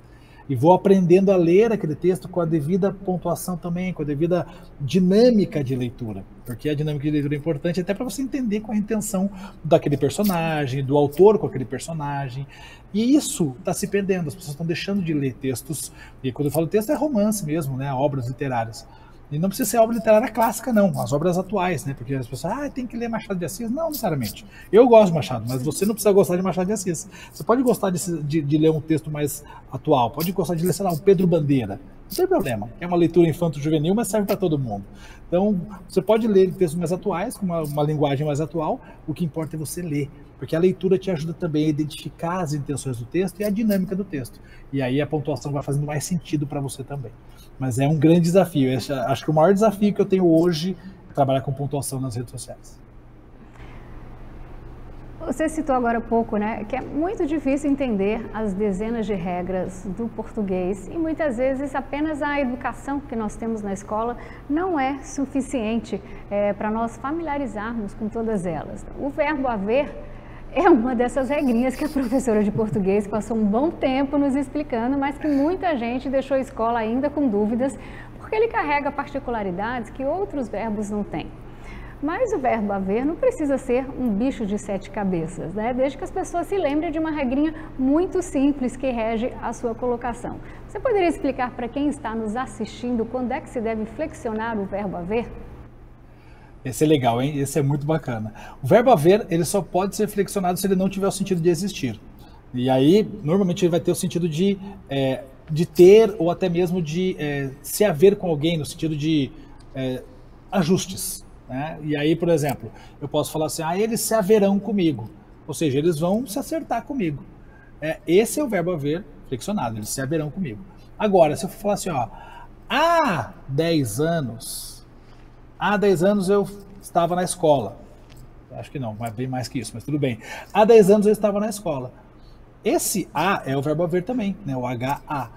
E vou aprendendo a ler aquele texto com a devida pontuação também, com a devida dinâmica de leitura. Porque a dinâmica de leitura é importante até para você entender qual é a intenção daquele personagem, do autor com aquele personagem. E isso está se perdendo, as pessoas estão deixando de ler textos. E quando eu falo texto é romance mesmo, né, obras literárias. E não precisa ser obra literária clássica, não, as obras atuais, né? Porque as pessoas, tem que ler Machado de Assis. Não, necessariamente. Eu gosto de Machado, mas você não precisa gostar de Machado de Assis. Você pode gostar de ler um texto mais atual, pode gostar de ler, sei lá, um Pedro Bandeira. Não tem problema. É uma leitura infanto-juvenil, mas serve para todo mundo. Então, você pode ler textos mais atuais, com uma linguagem mais atual, o que importa é você ler. Porque a leitura te ajuda também a identificar as intenções do texto e a dinâmica do texto. E aí a pontuação vai fazendo mais sentido para você também. Mas é um grande desafio. Acho que o maior desafio que eu tenho hoje é trabalhar com pontuação nas redes sociais. Você citou agora há pouco, né, que é muito difícil entender as dezenas de regras do português e muitas vezes apenas a educação que nós temos na escola não é suficiente para nós familiarizarmos com todas elas. O verbo haver é uma dessas regrinhas que a professora de português passou um bom tempo nos explicando, mas que muita gente deixou a escola ainda com dúvidas, porque ele carrega particularidades que outros verbos não têm. Mas o verbo haver não precisa ser um bicho de 7 cabeças, né? Desde que as pessoas se lembrem de uma regrinha muito simples que rege a sua colocação. Você poderia explicar para quem está nos assistindo quando é que se deve flexionar o verbo haver? Esse é legal, hein? Esse é muito bacana. O verbo haver, ele só pode ser flexionado se ele não tiver o sentido de existir. E aí, normalmente, ele vai ter o sentido de ter ou até mesmo de se haver com alguém, no sentido de ajustes. Né? E aí, por exemplo, eu posso falar assim, eles se haverão comigo. Ou seja, eles vão se acertar comigo. Esse é o verbo haver flexionado, eles se haverão comigo. Agora, se eu falar assim, há 10 anos... Há 10 anos eu estava na escola. Acho que não, é bem mais que isso, mas tudo bem. Há 10 anos eu estava na escola. Esse a é o verbo haver também, né? O HA.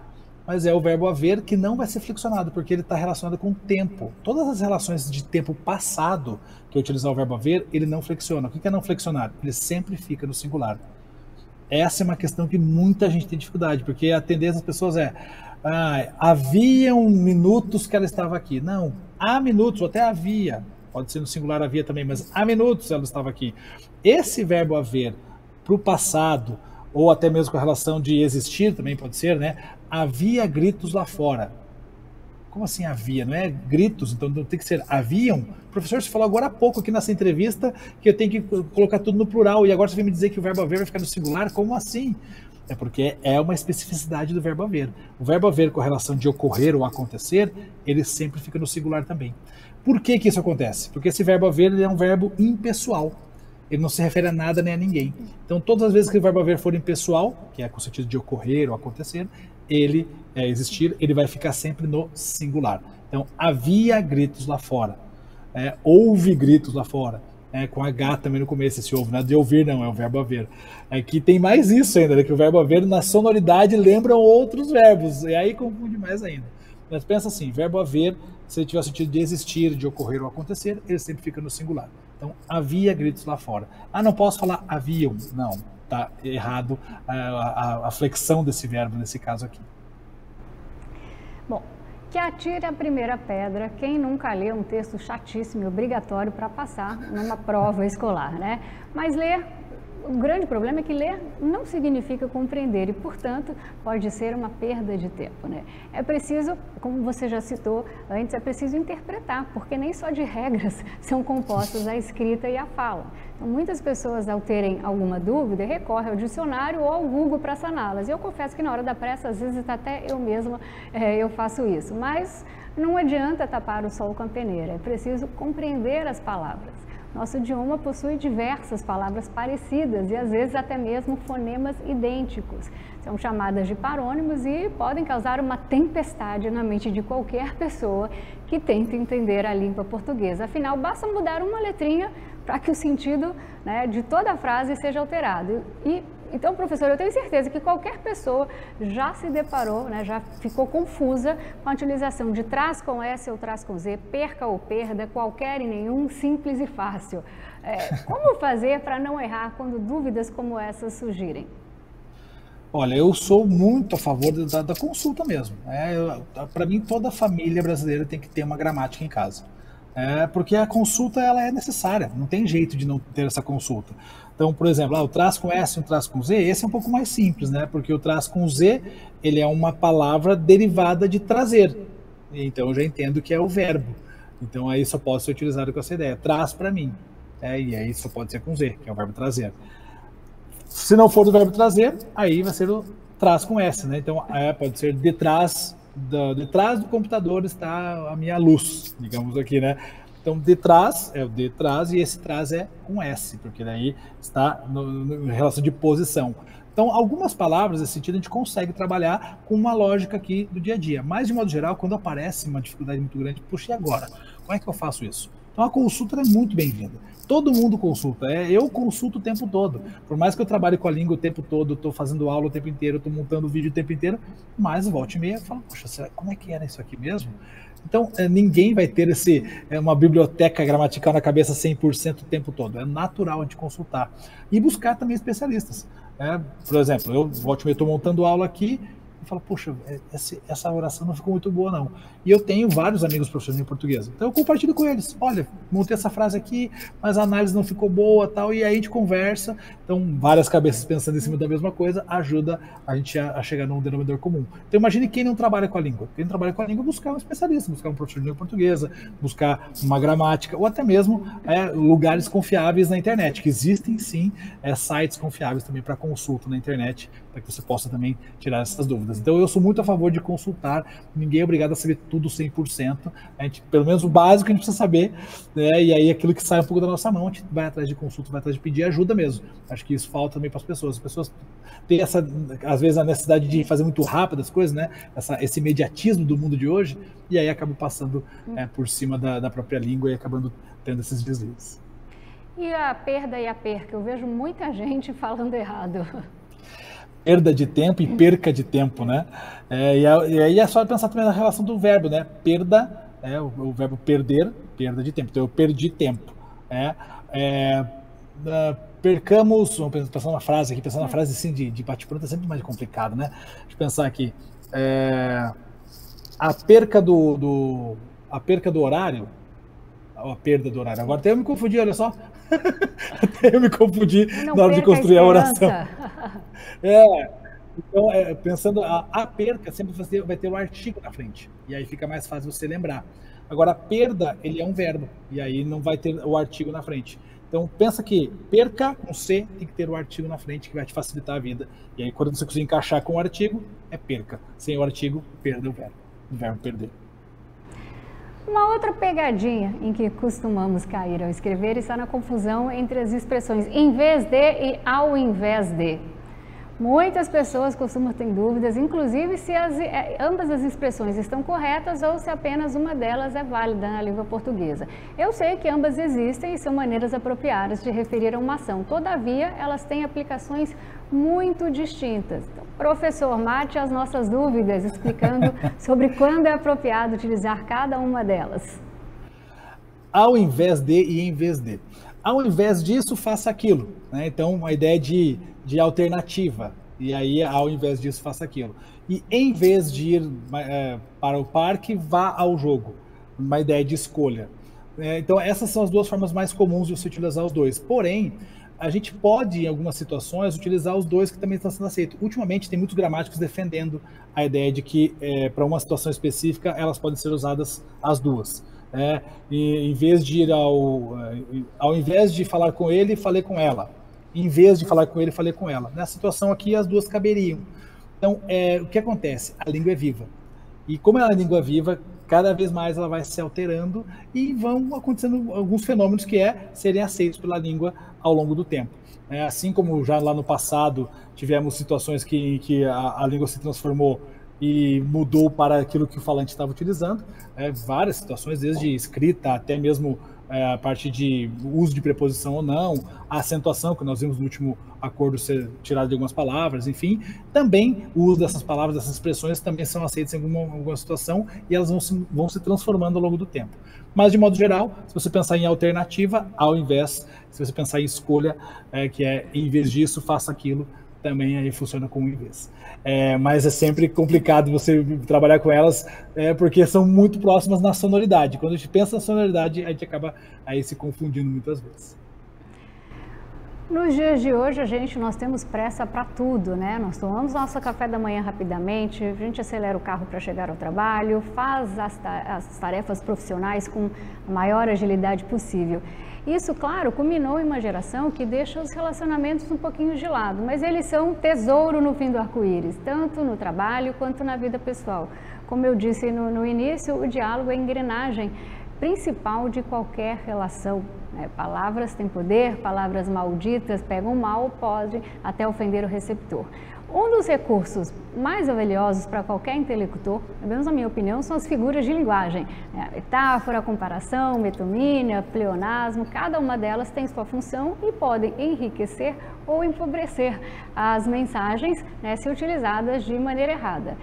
Mas é o verbo haver que não vai ser flexionado, porque ele está relacionado com o tempo. Todas as relações de tempo passado que eu utilizar o verbo haver, ele não flexiona. O que é não flexionar? Ele sempre fica no singular. Essa é uma questão que muita gente tem dificuldade, porque a tendência das pessoas haviam minutos que ela estava aqui. Não, há minutos, ou até havia, pode ser no singular havia também, mas há minutos ela estava aqui. Esse verbo haver para o passado, ou até mesmo com a relação de existir, também pode ser, né? havia gritos lá fora. Como assim havia? Não é gritos, então não tem que ser haviam? Professor, você falou agora há pouco aqui nessa entrevista que eu tenho que colocar tudo no plural, e agora você vem me dizer que o verbo haver vai ficar no singular? Como assim? É porque é uma especificidade do verbo haver. O verbo haver com a relação de ocorrer ou acontecer, ele sempre fica no singular também. Por que que isso acontece? Porque esse verbo haver ele é um verbo impessoal. Ele não se refere a nada nem a ninguém. Então, todas as vezes que o verbo haver for impessoal, que é com o sentido de ocorrer ou acontecer, ele existir, ele vai ficar sempre no singular. Então, havia gritos lá fora. Houve gritos lá fora. Com H também no começo, esse houve, não é de ouvir, não, é o verbo haver. Aqui tem mais isso ainda, né, que o verbo haver na sonoridade lembra outros verbos, e aí confunde mais ainda. Mas pensa assim, verbo haver, se ele tiver o sentido de existir, de ocorrer ou acontecer, ele sempre fica no singular. Então, havia gritos lá fora. Ah, não posso falar haviam. Não, tá errado a flexão desse verbo nesse caso aqui. Bom, que atire a primeira pedra quem nunca lê um texto chatíssimo e obrigatório para passar numa prova escolar, né? Mas ler, o grande problema é que ler não significa compreender e, portanto, pode ser uma perda de tempo, né? É preciso, como você já citou antes, é preciso interpretar, porque nem só de regras são compostas a escrita e a fala. Então, muitas pessoas, ao terem alguma dúvida, recorrem ao dicionário ou ao Google para saná-las. E eu confesso que na hora da pressa, às vezes até eu mesma eu faço isso. Mas não adianta tapar o sol com a peneira, é preciso compreender as palavras. Nosso idioma possui diversas palavras parecidas e às vezes até mesmo fonemas idênticos. São chamadas de parônimos e podem causar uma tempestade na mente de qualquer pessoa que tenta entender a língua portuguesa. Afinal, basta mudar uma letrinha para que o sentido, né, de toda a frase seja alterado. Então, professor, eu tenho certeza que qualquer pessoa já se deparou, né, já ficou confusa com a utilização de traz com S ou traz com Z, perca ou perda, qualquer e nenhum, simples e fácil. Como fazer para não errar quando dúvidas como essas surgirem? Olha, eu sou muito a favor da consulta mesmo. Para mim, toda família brasileira tem que ter uma gramática em casa. Porque a consulta ela é necessária, não tem jeito de não ter essa consulta. Então, por exemplo, o traz com S e o traz com Z, esse é um pouco mais simples, né? Porque o traz com Z, ele é uma palavra derivada de trazer. Então, eu já entendo que é o verbo. Então, aí só pode ser utilizado com essa ideia. Traz para mim. E aí só pode ser com Z, que é o verbo trazer. Se não for do verbo trazer, aí vai ser o traz com S, né? Então, pode ser detrás do computador está a minha luz, digamos aqui, né? Então, detrás é o detrás e esse trás é com S, porque daí está em relação de posição. Então, algumas palavras nesse sentido a gente consegue trabalhar com uma lógica aqui do dia a dia. Mas, de modo geral, quando aparece uma dificuldade muito grande, puxa, e agora? Como é que eu faço isso? Então, a consulta é muito bem-vinda. Todo mundo consulta, eu consulto o tempo todo. Por mais que eu trabalhe com a língua o tempo todo, estou fazendo aula o tempo inteiro, estou montando vídeo o tempo inteiro, mas volta e meia eu falo, poxa, como é que era isso aqui mesmo? Então, ninguém vai ter uma biblioteca gramatical na cabeça 100% o tempo todo. É natural a gente consultar. E buscar também especialistas. Por exemplo, eu volta e meia estou montando aula aqui, e falo, poxa, essa oração não ficou muito boa, não. E eu tenho vários amigos professores de português. Então eu compartilho com eles. Olha, montei essa frase aqui, mas a análise não ficou boa, tal, e aí a gente conversa. Então, várias cabeças pensando em cima da mesma coisa ajuda a gente a chegar num denominador comum. Então, imagine quem não trabalha com a língua. Quem não trabalha com a língua, buscar um especialista, buscar um professor de língua portuguesa, buscar uma gramática, ou até mesmo lugares confiáveis na internet, que existem sim sites confiáveis também para consulta na internet, para que você possa também tirar essas dúvidas. Então, eu sou muito a favor de consultar. Ninguém é obrigado a saber tudo 100%. A gente, pelo menos o básico a gente precisa saber, né? E aí aquilo que sai um pouco da nossa mão, a gente vai atrás de consulta, vai atrás de pedir ajuda mesmo. Acho que isso falta também para as pessoas. As pessoas têm às vezes, a necessidade de fazer muito rápido as coisas, né? Esse imediatismo do mundo de hoje, e aí acaba passando por cima da própria língua e acabando tendo esses deslizes. E a perda e a perca? Eu vejo muita gente falando errado. Perda de tempo e perca de tempo, né? E aí é só pensar também na relação do verbo, né? Perda, o verbo perder, perda de tempo. Então, eu perdi tempo. Percamos, vamos pensar uma frase aqui, pensar uma frase assim de bate-pronto é sempre mais complicado, né? Deixa eu pensar aqui. A perca do horário, a perda do horário. Agora até eu me confundi, olha só. Até eu me confundi na hora de construir a oração. Então, pensando, a perca sempre vai ter o artigo na frente, e aí fica mais fácil você lembrar. Agora, a perda, ele é um verbo, e aí não vai ter o artigo na frente. Então, pensa que perca com C tem que ter o artigo na frente, que vai te facilitar a vida. E aí, quando você conseguir encaixar com o artigo, é perca. Sem o artigo, perda o verbo perder. Uma outra pegadinha em que costumamos cair ao escrever está na confusão entre as expressões em vez de e ao invés de. Muitas pessoas costumam ter dúvidas, inclusive se ambas as expressões estão corretas ou se apenas uma delas é válida na língua portuguesa. Eu sei que ambas existem e são maneiras apropriadas de referir a uma ação, todavia elas têm aplicações muito distintas. Então, professor, mate as nossas dúvidas explicando sobre quando é apropriado utilizar cada uma delas. Ao invés de e em vez de. Ao invés disso, faça aquilo. Né? Então, a ideia de alternativa. E aí, ao invés disso, faça aquilo. E em vez de ir para o parque, vá ao jogo. Uma ideia de escolha. Então, essas são as duas formas mais comuns de você utilizar os dois. Porém, a gente pode, em algumas situações, utilizar os dois que também estão sendo aceitos. Ultimamente, tem muitos gramáticos defendendo a ideia de que, para uma situação específica, elas podem ser usadas as duas. E em vez de ir ao invés de falar com ele, falei com ela. Em vez de falar com ele, falei com ela. Nessa situação aqui, as duas caberiam. Então, o que acontece? A língua é viva. E como ela é língua viva, cada vez mais ela vai se alterando e vão acontecendo alguns fenômenos que serem aceitos pela língua ao longo do tempo. Assim como já lá no passado tivemos situações que a língua se transformou e mudou para aquilo que o falante estava utilizando, várias situações, desde escrita até mesmo a parte de uso de preposição ou não, a acentuação, que nós vimos no último acordo ser tirada de algumas palavras, enfim, também o uso dessas palavras, dessas expressões também são aceitas em alguma situação e elas vão se transformando ao longo do tempo. Mas, de modo geral, se você pensar em alternativa, ao invés, se você pensar em escolha, que em vez disso, faça aquilo, também aí funciona como em vez. Mas é sempre complicado você trabalhar com elas, porque são muito próximas na sonoridade. Quando a gente pensa na sonoridade, a gente acaba aí se confundindo muitas vezes. Nos dias de hoje, nós temos pressa para tudo, né? Nós tomamos nosso café da manhã rapidamente, a gente acelera o carro para chegar ao trabalho, faz as tarefas profissionais com a maior agilidade possível. Isso, claro, culminou em uma geração que deixa os relacionamentos um pouquinho de lado, mas eles são um tesouro no fim do arco-íris, tanto no trabalho quanto na vida pessoal. Como eu disse no início, o diálogo é a engrenagem principal de qualquer relação. Palavras têm poder, palavras malditas pegam mal, podem até ofender o receptor. Um dos recursos mais valiosos para qualquer intelector, pelo menos na minha opinião, são as figuras de linguagem. A metáfora, a comparação, metomínia, pleonasmo, cada uma delas tem sua função e podem enriquecer ou empobrecer as mensagens, se utilizadas de maneira errada.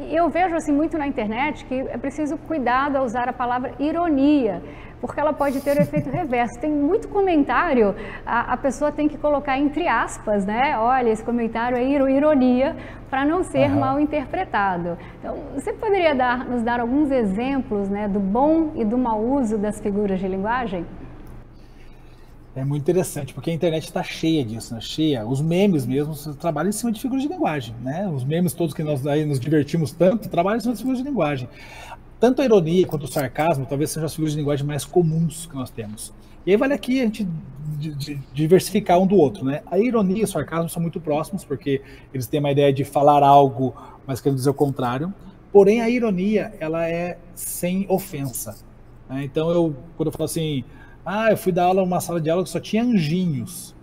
Eu vejo assim muito na internet que é preciso cuidado ao usar a palavra ironia, porque ela pode ter o efeito reverso. Tem muito comentário, a pessoa tem que colocar entre aspas, olha, esse comentário é ironia, para não ser mal interpretado. Então, você poderia nos dar alguns exemplos, do bom e do mau uso das figuras de linguagem? É muito interessante, porque a internet está cheia disso, cheia. Os memes mesmo trabalham em cima de figuras de linguagem, Os memes todos que nós aí nos divertimos tanto, trabalham em cima de figuras de linguagem. Tanto a ironia quanto o sarcasmo talvez sejam as figuras de linguagem mais comuns que nós temos. E aí vale aqui a gente diversificar um do outro, A ironia e o sarcasmo são muito próximos, porque eles têm uma ideia de falar algo, mas querem dizer o contrário. Porém, a ironia, ela é sem ofensa. Então, quando eu falo assim, eu fui dar aula numa sala de aula que só tinha anjinhos.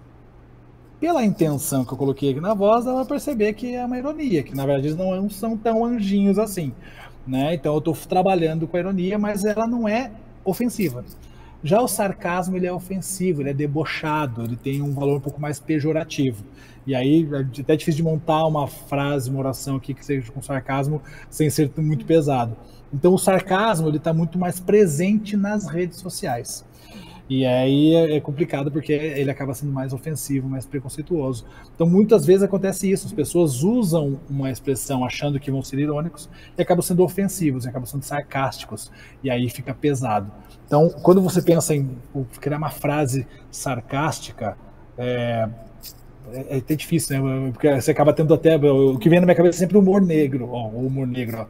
Pela intenção que eu coloquei aqui na voz, ela vai perceber que é uma ironia, que na verdade eles não são tão anjinhos assim. Então eu estou trabalhando com a ironia, mas ela não é ofensiva. Já o sarcasmo, ele é ofensivo, ele é debochado, ele tem um valor um pouco mais pejorativo. E aí é até difícil de montar uma frase, uma oração aqui que seja com sarcasmo, sem ser muito pesado. Então o sarcasmo, ele está muito mais presente nas redes sociais. E aí é complicado porque ele acaba sendo mais ofensivo, mais preconceituoso. Então muitas vezes acontece isso, as pessoas usam uma expressão achando que vão ser irônicos e acabam sendo ofensivos, acabam sendo sarcásticos, e aí fica pesado. Então quando você pensa em criar uma frase sarcástica, é até difícil, né? Porque você acaba tendo até. O que vem na minha cabeça é sempre o humor negro. Ó, o humor negro, ó.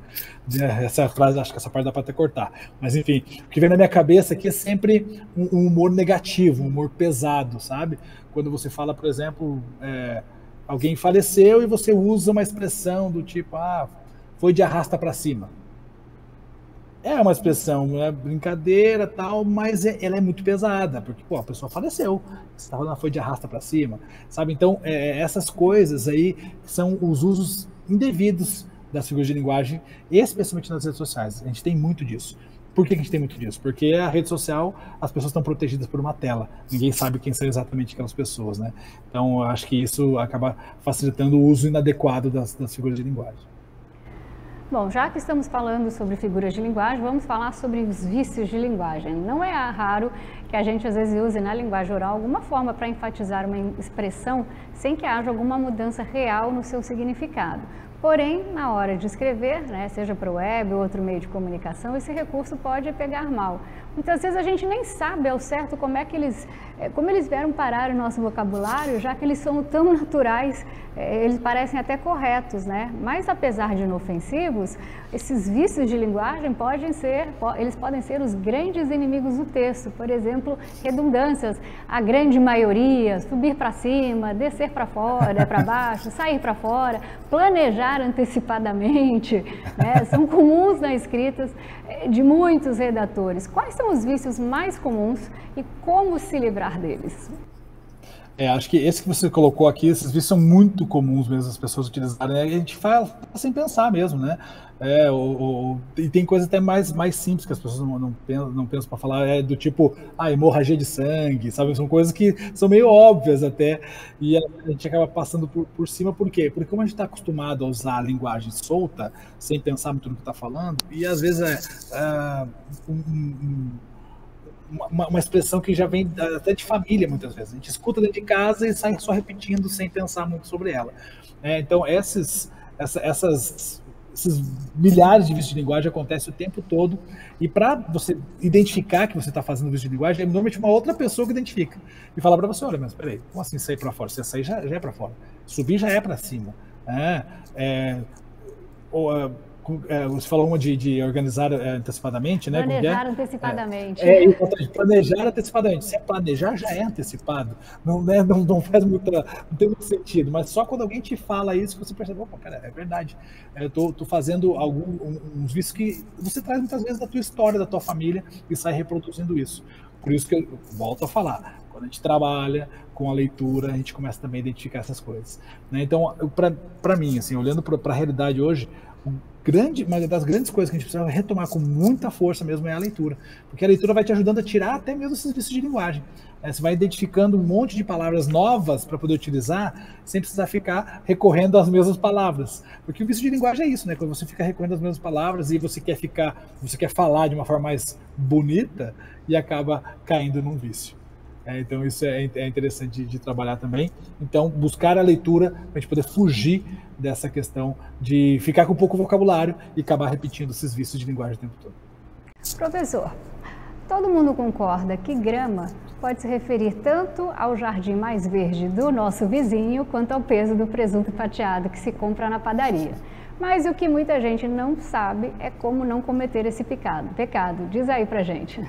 Essa frase, acho que essa parte dá para até cortar. Mas enfim, o que vem na minha cabeça aqui é sempre um humor negativo, um humor pesado, sabe? Quando você fala, por exemplo, alguém faleceu e você usa uma expressão do tipo, foi de arrasta para cima. É uma expressão, né, brincadeira tal, mas ela é muito pesada, porque pô, a pessoa faleceu, você tá falando, foi de arrasta para cima, sabe? Então, essas coisas aí são os usos indevidos das figuras de linguagem, especialmente nas redes sociais. A gente tem muito disso. Por que a gente tem muito disso? Porque a rede social, as pessoas estão protegidas por uma tela. Ninguém sabe quem são exatamente aquelas pessoas, né? Então, eu acho que isso acaba facilitando o uso inadequado das figuras de linguagem. Bom, já que estamos falando sobre figuras de linguagem, vamos falar sobre os vícios de linguagem. Não é raro que a gente às vezes use na linguagem oral alguma forma para enfatizar uma expressão sem que haja alguma mudança real no seu significado. Porém, na hora de escrever, né, seja para o web ou outro meio de comunicação, esse recurso pode pegar mal. Muitas vezes a gente nem sabe ao certo como eles vieram parar o nosso vocabulário, já que eles são tão naturais, eles parecem até corretos, né? Mas apesar de inofensivos, esses vícios de linguagem eles podem ser os grandes inimigos do texto. Por exemplo, redundâncias, a grande maioria, subir para cima, descer para fora, para baixo, sair para fora, planejar antecipadamente, né? São comuns na escrita de muitos redatores. Quais são os vícios mais comuns e como se livrar deles? Acho que esse que você colocou aqui, esses vícios são muito comuns mesmo as pessoas utilizarem, né? A gente fala sem pensar mesmo, né? E tem coisas até mais simples que as pessoas não pensam para falar, do tipo, hemorragia de sangue, sabe? São coisas que são meio óbvias até, e a gente acaba passando por cima, por quê? Porque como a gente está acostumado a usar a linguagem solta, sem pensar muito no que está falando, e às vezes uma expressão que já vem até de família, muitas vezes. A gente escuta dentro de casa e sai só repetindo sem pensar muito sobre ela. Então, esses milhares de vícios de linguagem acontecem o tempo todo, e para você identificar que você está fazendo vício de linguagem, é normalmente uma outra pessoa que identifica e fala para você, olha, mas peraí, como assim sair para fora? Se sair já é para fora, subir já é para cima. Você falou uma de organizar antecipadamente, né? Planejar antecipadamente. Planejar antecipadamente. Se é planejar, já é antecipado. Não faz não tem muito sentido. Mas só quando alguém te fala isso, que você percebe, opa, cara, é verdade. Eu tô fazendo uns vícios que você traz muitas vezes da tua história, da tua família, e sai reproduzindo isso. Por isso que eu volto a falar. Quando a gente trabalha com a leitura, a gente começa também a identificar essas coisas, né? Então, para mim, assim, olhando para a realidade hoje, uma das grandes coisas que a gente precisa retomar com muita força mesmo é a leitura, porque a leitura vai te ajudando a tirar até mesmo esses vícios de linguagem. Você vai identificando um monte de palavras novas para poder utilizar, sem precisar ficar recorrendo às mesmas palavras. Porque o vício de linguagem é isso, né? Quando você fica recorrendo às mesmas palavras e você quer falar de uma forma mais bonita e acaba caindo num vício. Então isso é interessante de trabalhar também. Então buscar a leitura para a gente poder fugir dessa questão de ficar com pouco vocabulário e acabar repetindo esses vícios de linguagem o tempo todo. Professor, todo mundo concorda que grama pode se referir tanto ao jardim mais verde do nosso vizinho quanto ao peso do presunto fatiado que se compra na padaria. Mas o que muita gente não sabe é como não cometer esse pecado. Diz aí pra gente.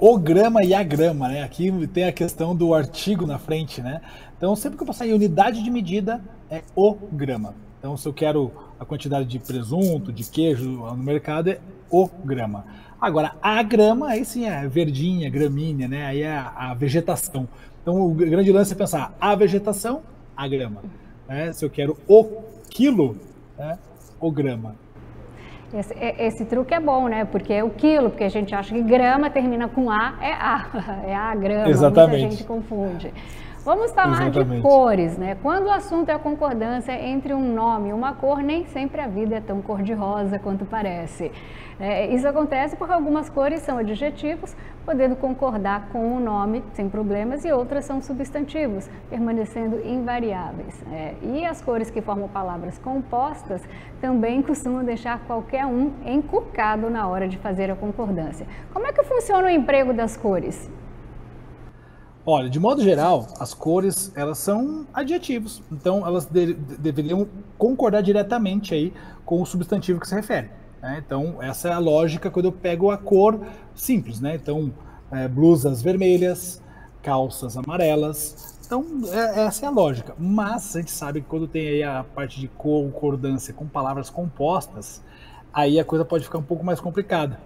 O grama e a grama, né? Aqui tem a questão do artigo na frente, né? Então, sempre que eu passar em unidade de medida, é o grama. Então, se eu quero a quantidade de presunto, de queijo no mercado, é o grama. Agora, a grama, aí sim é verdinha, gramínea, né? Aí é a vegetação. Então, o grande lance é pensar a vegetação, a grama. Né? Se eu quero o quilo, né? O grama. Esse truque é bom, né? Porque é o quilo, porque a gente acha que grama termina com A, é a grama. Exatamente. Muita gente confunde. Vamos falar Exatamente. de cores, né? Quando o assunto é a concordância entre um nome e uma cor, nem sempre a vida é tão cor-de-rosa quanto parece. Isso acontece porque algumas cores são adjetivos, podendo concordar com o nome sem problemas, e outras são substantivos, permanecendo invariáveis. E as cores que formam palavras compostas também costumam deixar qualquer um encucado na hora de fazer a concordância. Como é que funciona o emprego das cores? Olha, de modo geral, as cores, elas são adjetivos, então elas deveriam concordar diretamente aí com o substantivo que se refere, né? Então, essa é a lógica quando eu pego a cor simples, né? Então, blusas vermelhas, calças amarelas, então essa é a lógica. Mas a gente sabe que quando tem aí a parte de concordância com palavras compostas, aí a coisa pode ficar um pouco mais complicada.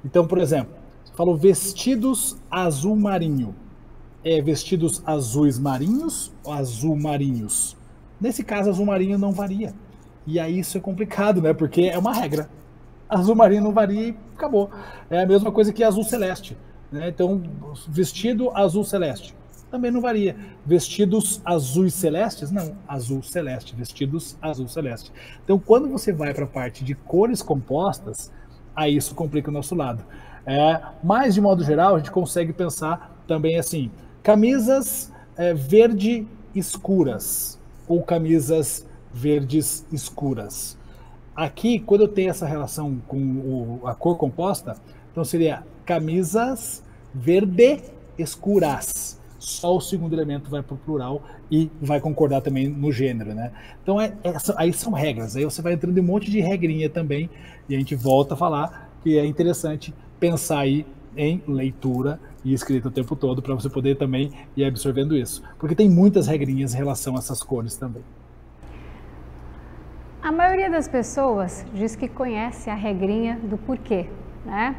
Então, por exemplo, você falou vestidos azul marinho. É vestidos azuis marinhos ou azul marinhos? Nesse caso, azul marinho não varia. E aí isso é complicado, né? Porque é uma regra. Azul marinho não varia e acabou. É a mesma coisa que azul celeste, né? Então, vestido azul celeste também não varia. Vestidos azuis celestes? Não, azul celeste. Vestidos azul celeste. Então, quando você vai para a parte de cores compostas, aí isso complica o nosso lado. Mas, de modo geral, a gente consegue pensar também assim, camisas verde escuras ou camisas verdes escuras. Aqui, quando eu tenho essa relação com a cor composta, então seria camisas verde escuras. Só o segundo elemento vai para o plural e vai concordar também no gênero, né? Então, aí são regras. Aí você vai entrando em um monte de regrinha também e a gente volta a falar que é interessante pensar aí em leitura e escrita o tempo todo para você poder também ir absorvendo isso. Porque tem muitas regrinhas em relação a essas cores também. A maioria das pessoas diz que conhece a regrinha do porquê, né?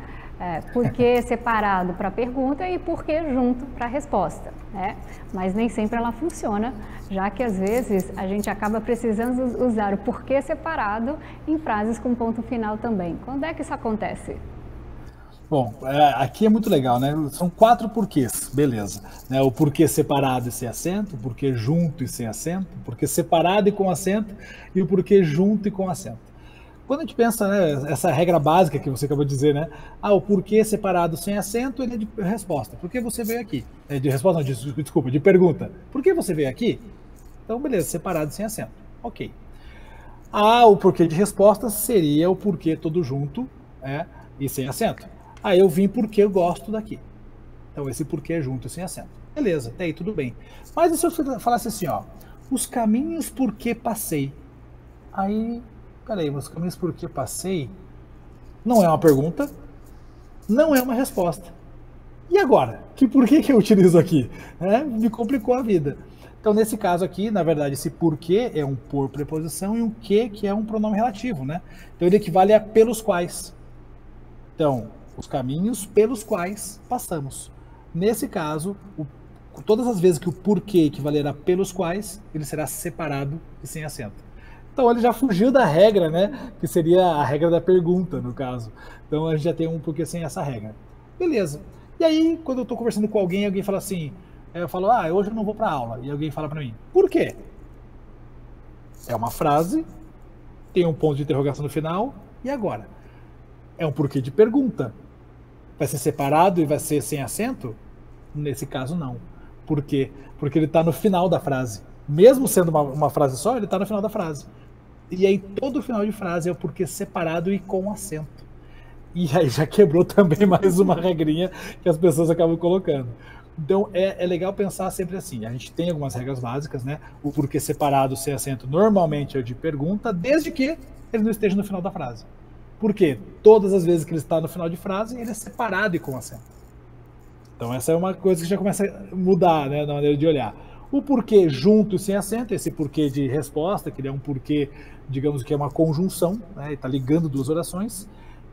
Porquê separado para a pergunta e porquê junto para a resposta, né? Mas nem sempre ela funciona, já que às vezes a gente acaba precisando usar o porquê separado em frases com ponto final também. Quando é que isso acontece? Bom, aqui é muito legal, né? São 4 porquês, beleza. Né? O porquê separado e sem acento, o porquê junto e sem acento, o porquê separado e com acento e o porquê junto e com acento. Quando a gente pensa, né, essa regra básica que você acabou de dizer, né? O porquê separado sem acento, ele é de resposta. Por que você veio aqui? De resposta, não, desculpa, de pergunta. Por que você veio aqui? Então, beleza, separado sem acento. Ok. O porquê de resposta seria o porquê todo junto, e sem acento. Eu vim porque eu gosto daqui. Então, esse porquê é junto e sem acento. Beleza, até aí tudo bem. Mas e se eu falasse assim, os caminhos por que passei? Peraí, os caminhos por que passei não é uma pergunta, não é uma resposta. E agora? Por que eu utilizo aqui? Me complicou a vida. Então, nesse caso aqui, na verdade, esse porquê é um por preposição e um que é um pronome relativo, né? Então, ele equivale a pelos quais. Então, os caminhos pelos quais passamos. Nesse caso, todas as vezes que o porquê equivalerá pelos quais, ele será separado e sem acento. Então ele já fugiu da regra, né? Que seria a regra da pergunta, no caso. Então a gente já tem um porquê sem essa regra. Beleza. E aí, quando eu estou conversando com alguém fala assim, eu falo, hoje eu não vou para aula. E alguém fala para mim, por quê? É uma frase, tem um ponto de interrogação no final, e agora? É um porquê de pergunta. Vai ser separado e vai ser sem acento? Nesse caso, não. Por quê? Porque ele está no final da frase. Mesmo sendo uma frase só, ele está no final da frase. E aí, todo final de frase é o porquê separado e com acento. E aí já quebrou também mais uma regrinha que as pessoas acabam colocando. Então, é legal pensar sempre assim. A gente tem algumas regras básicas, né? O porquê separado sem acento normalmente é de pergunta, desde que ele não esteja no final da frase. Por quê? Todas as vezes que ele está no final de frase, ele é separado e com acento. Então essa é uma coisa que já começa a mudar, né, na maneira de olhar. O porquê junto e sem acento, esse porquê de resposta, que ele é um porquê, digamos que é uma conjunção, né, está ligando duas orações.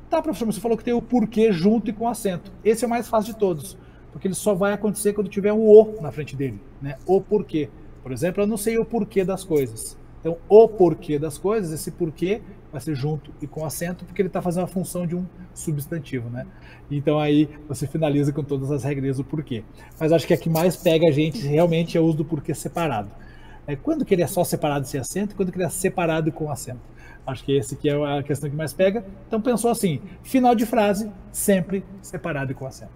Tá, professor, mas você falou que tem o porquê junto e com acento. Esse é o mais fácil de todos, porque ele só vai acontecer quando tiver um o na frente dele, né? O porquê. Por exemplo, eu não sei o porquê das coisas. Então, o porquê das coisas, esse porquê vai ser junto e com acento, porque ele está fazendo a função de um substantivo, né? Então aí você finaliza com todas as regras do porquê. Mas acho que a que mais pega a gente realmente é o uso do porquê separado. Quando que ele é só separado sem acento e quando que ele é separado com acento. Acho que esse que é a questão que mais pega. Então pensou assim, final de frase, sempre separado e com acento.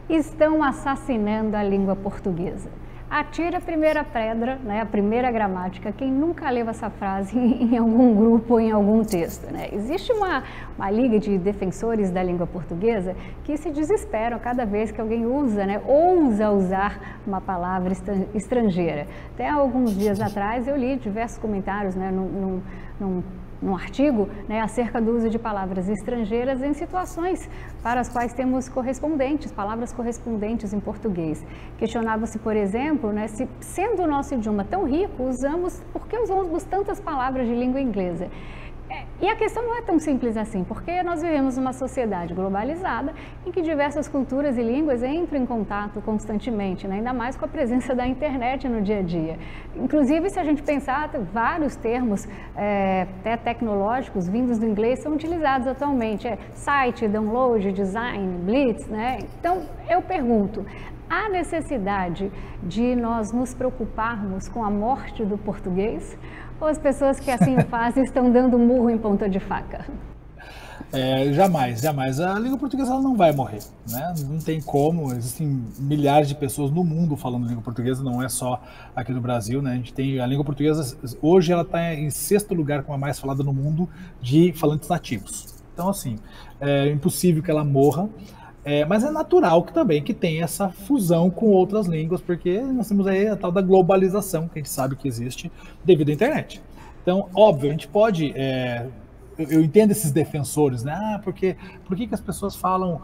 Estão assassinando a língua portuguesa. atira a primeira pedra, né, a primeira gramática, quem nunca leu essa frase em algum grupo ou em algum texto, né? Existe uma liga de defensores da língua portuguesa que se desesperam cada vez que alguém usa, né, ousa usar uma palavra estrangeira. Até alguns dias atrás eu li diversos comentários, né, num artigo, né, acerca do uso de palavras estrangeiras em situações para as quais temos palavras correspondentes em português. Questionava-se, por exemplo, né, se sendo o nosso idioma tão rico, por que usamos tantas palavras de língua inglesa? E a questão não é tão simples assim, porque nós vivemos uma sociedade globalizada em que diversas culturas e línguas entram em contato constantemente, né? Ainda mais com a presença da internet no dia a dia. Inclusive, se a gente pensar, vários termos até tecnológicos vindos do inglês são utilizados atualmente. Site, download, design, blitz, né? Então, eu pergunto, há necessidade de nós nos preocuparmos com a morte do português? Ou as pessoas que assim o fazem estão dando murro em ponta de faca? Jamais, jamais. A língua portuguesa ela não vai morrer, né? Não tem como. Existem milhares de pessoas no mundo falando língua portuguesa, não é só aqui no Brasil, né? A gente tem a língua portuguesa, hoje ela está em 6º lugar como a mais falada no mundo de falantes nativos. Então, assim, é impossível que ela morra. Mas é natural que tenha essa fusão com outras línguas, porque nós temos aí a tal da globalização, que a gente sabe que existe devido à internet. Então, óbvio, a gente pode... eu entendo esses defensores, né? Por que as pessoas falam,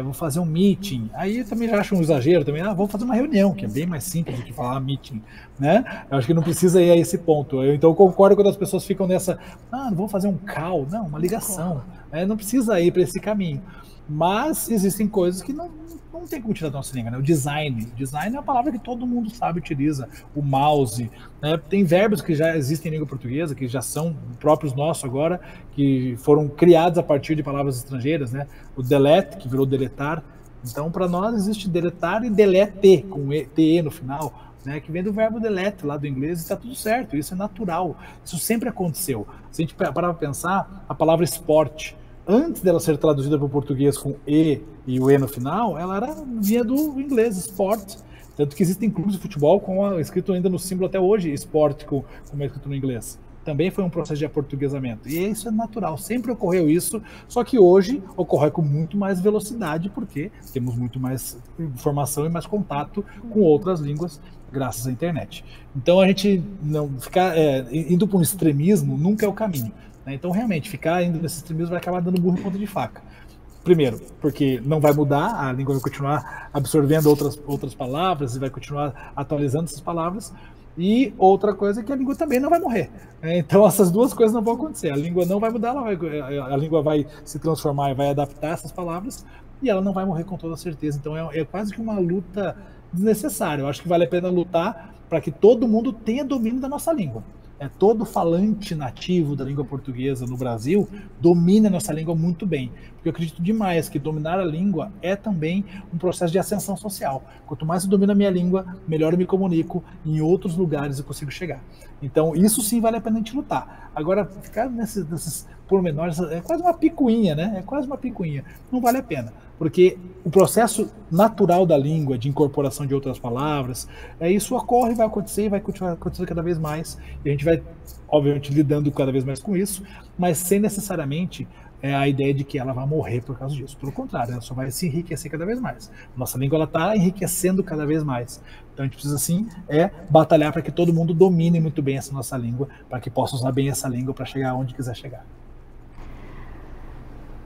vou fazer um meeting? Aí eu também já acho um exagero, também, vou fazer uma reunião, que é bem mais simples do que falar meeting, né? Eu acho que não precisa ir a esse ponto. Então eu concordo quando as pessoas ficam nessa, não vou fazer um call, não, uma ligação. Não precisa ir para esse caminho. Mas existem coisas que não tem como tirar da nossa língua, né? O design é uma palavra que todo mundo sabe, utiliza. O mouse, né? Tem verbos que já existem em língua portuguesa, que já são próprios nossos agora, que foram criados a partir de palavras estrangeiras, né? O delete, que virou deletar. Então, para nós, existe deletar e delete, com TE no final, né? Que vem do verbo delete, lá do inglês, e está tudo certo. Isso é natural. Isso sempre aconteceu. Se a gente parar para pensar, a palavra esporte, antes dela ser traduzida para o português com E e o E no final, ela vinha do inglês, sport. Tanto que existem clubes de futebol escrito ainda no símbolo até hoje, esporte, como é escrito no inglês. Também foi um processo de aportuguesamento. E isso é natural, sempre ocorreu isso, só que hoje ocorre com muito mais velocidade, porque temos muito mais informação e mais contato com outras línguas, graças à internet. Então a gente não ficar indo para um extremismo nunca é o caminho. Então, realmente, ficar indo nesse extremismo vai acabar dando burro em ponta de faca. Primeiro, porque não vai mudar, a língua vai continuar absorvendo outras palavras e vai continuar atualizando essas palavras. E outra coisa é que a língua também não vai morrer. Então, essas duas coisas não vão acontecer. A língua não vai mudar, a língua vai se transformar e vai adaptar essas palavras e ela não vai morrer com toda certeza. Então, é quase que uma luta desnecessária. Eu acho que vale a pena lutar para que todo mundo tenha domínio da nossa língua. Todo falante nativo da língua portuguesa no Brasil domina a nossa língua muito bem, porque eu acredito demais que dominar a língua é também um processo de ascensão social. Quanto mais eu domino a minha língua, melhor eu me comunico, em outros lugares eu consigo chegar. Então isso sim vale a pena a gente lutar. Agora, ficar nesses pormenores é quase uma picuinha, né? É quase uma picuinha. Não vale a pena, porque o processo natural da língua, de incorporação de outras palavras, isso ocorre, vai acontecer e vai continuar acontecendo cada vez mais. E a gente vai, obviamente, lidando cada vez mais com isso, mas sem necessariamente a ideia de que ela vai morrer por causa disso. Pelo contrário, ela só vai se enriquecer cada vez mais. Nossa língua está enriquecendo cada vez mais. Então a gente precisa, sim, batalhar para que todo mundo domine muito bem essa nossa língua, para que possa usar bem essa língua para chegar onde quiser chegar.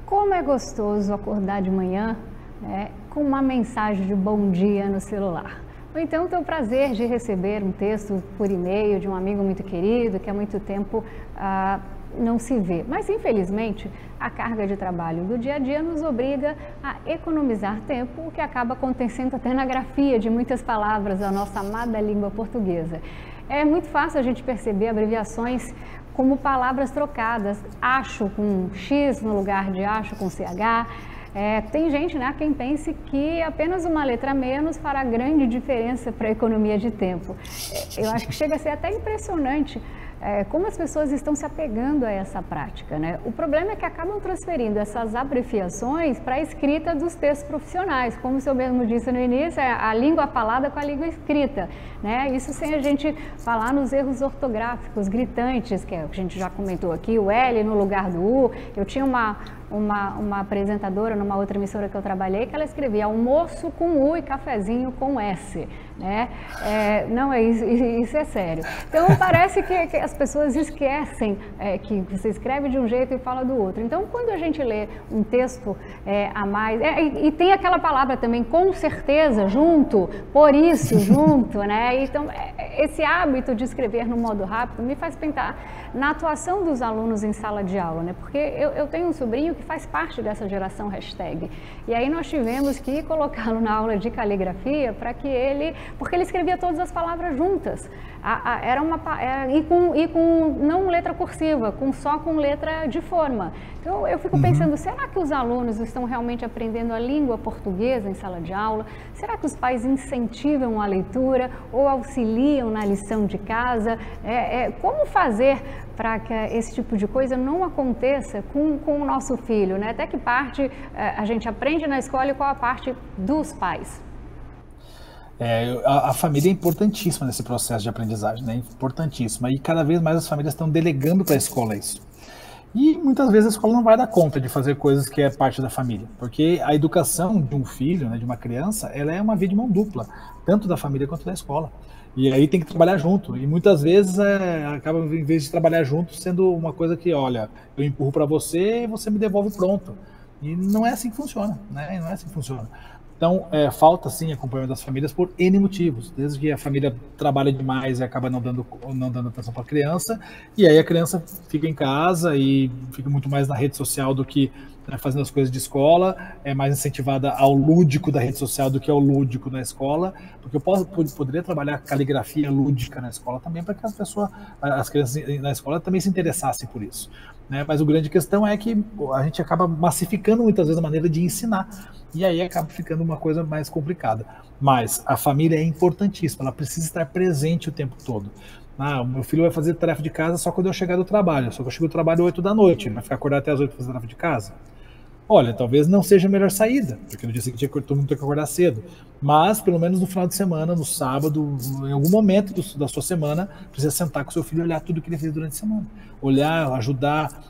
Como é gostoso acordar de manhã, né, com uma mensagem de bom dia no celular. Ou então ter o prazer de receber um texto por e-mail de um amigo muito querido, que há muito tempo não se vê. Mas, infelizmente, a carga de trabalho do dia a dia nos obriga a economizar tempo, o que acaba acontecendo até na grafia de muitas palavras da nossa amada língua portuguesa. É muito fácil a gente perceber abreviações como palavras trocadas, acho com X no lugar de acho com CH. Tem gente, né, quem pense que apenas uma letra a menos fará grande diferença para a economia de tempo. Eu acho que chega a ser até impressionante como as pessoas estão se apegando a essa prática, né? O problema é que acabam transferindo essas abreviações para a escrita dos textos profissionais, como o senhor mesmo disse no início, é a língua falada com a língua escrita, né? Isso sem a gente falar nos erros ortográficos gritantes, que a gente já comentou aqui, o L no lugar do U. Eu tinha uma apresentadora numa outra emissora que eu trabalhei, que ela escrevia almoço com U e cafezinho com S, né? Não, isso é sério. Então parece que as pessoas esquecem que você escreve de um jeito e fala do outro. Então quando a gente lê um texto a mais, e tem aquela palavra também, com certeza, junto, por isso, junto, né? Então esse hábito de escrever no modo rápido me faz pensar na atuação dos alunos em sala de aula, né? Porque eu tenho um sobrinho que faz parte dessa geração hashtag. E aí nós tivemos que colocá-lo na aula de caligrafia para que porque ele escrevia todas as palavras juntas. E com não letra cursiva, só com letra de forma. Então eu fico pensando, será que os alunos estão realmente aprendendo a língua portuguesa em sala de aula? Será que os pais incentivam a leitura ou auxiliam na lição de casa? Como fazer para que esse tipo de coisa não aconteça com o nosso filho, né? Até que parte a gente aprende na escola e qual a parte dos pais? A família é importantíssima nesse processo de aprendizagem, né? Importantíssima. E cada vez mais as famílias estão delegando para a escola isso. E muitas vezes a escola não vai dar conta de fazer coisas que é parte da família, porque a educação de um filho, né, de uma criança, ela é uma via de mão dupla, tanto da família quanto da escola. E aí tem que trabalhar junto. E muitas vezes acaba, em vez de trabalhar junto, sendo uma coisa que, olha, eu empurro para você e você me devolve pronto. E não é assim que funciona, né? Não é assim que funciona. Então, falta sim acompanhamento das famílias por N motivos, desde que a família trabalha demais e acaba não dando atenção para a criança, e aí a criança fica em casa e fica muito mais na rede social do que fazendo as coisas de escola, é mais incentivada ao lúdico da rede social do que ao lúdico da escola, porque eu poderia trabalhar caligrafia lúdica na escola também, para que as crianças na escola também se interessassem por isso. Né? Mas a grande questão é que a gente acaba massificando muitas vezes a maneira de ensinar, e aí acaba ficando uma coisa mais complicada. Mas a família é importantíssima, ela precisa estar presente o tempo todo. O meu filho vai fazer tarefa de casa só quando eu chegar do trabalho, só que eu chego do trabalho às 8 da noite, ele vai ficar acordado até às 8 para fazer tarefa de casa? Olha, talvez não seja a melhor saída, porque no dia seguinte todo mundo tem que acordar cedo, mas pelo menos no final de semana, no sábado, em algum momento da sua semana, precisa sentar com o seu filho e olhar tudo que ele fez durante a semana. Olhar, ajudar,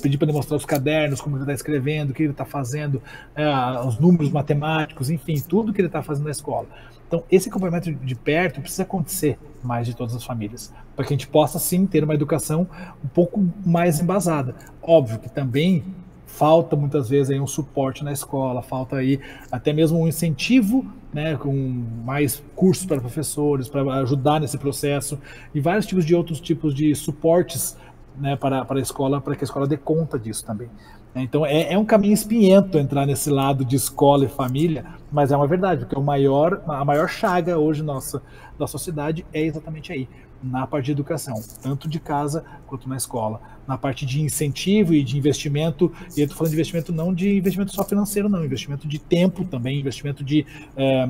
pedir para ele mostrar os cadernos, como ele está escrevendo, o que ele está fazendo, os números matemáticos, enfim, tudo que ele está fazendo na escola. Então, esse acompanhamento de perto precisa acontecer mais de todas as famílias, para que a gente possa, sim, ter uma educação um pouco mais embasada. Óbvio que também falta muitas vezes aí um suporte na escola, falta aí até mesmo um incentivo, né, com mais cursos para professores, para ajudar nesse processo, e vários outros tipos de suportes, né, para a escola, para que a escola dê conta disso também. Então é um caminho espinhento entrar nesse lado de escola e família, mas é uma verdade, porque a maior chaga hoje da sociedade é exatamente aí, na parte de educação, tanto de casa quanto na escola, na parte de incentivo e de investimento, e eu estou falando de investimento não de investimento só financeiro, não, investimento de tempo também, investimento de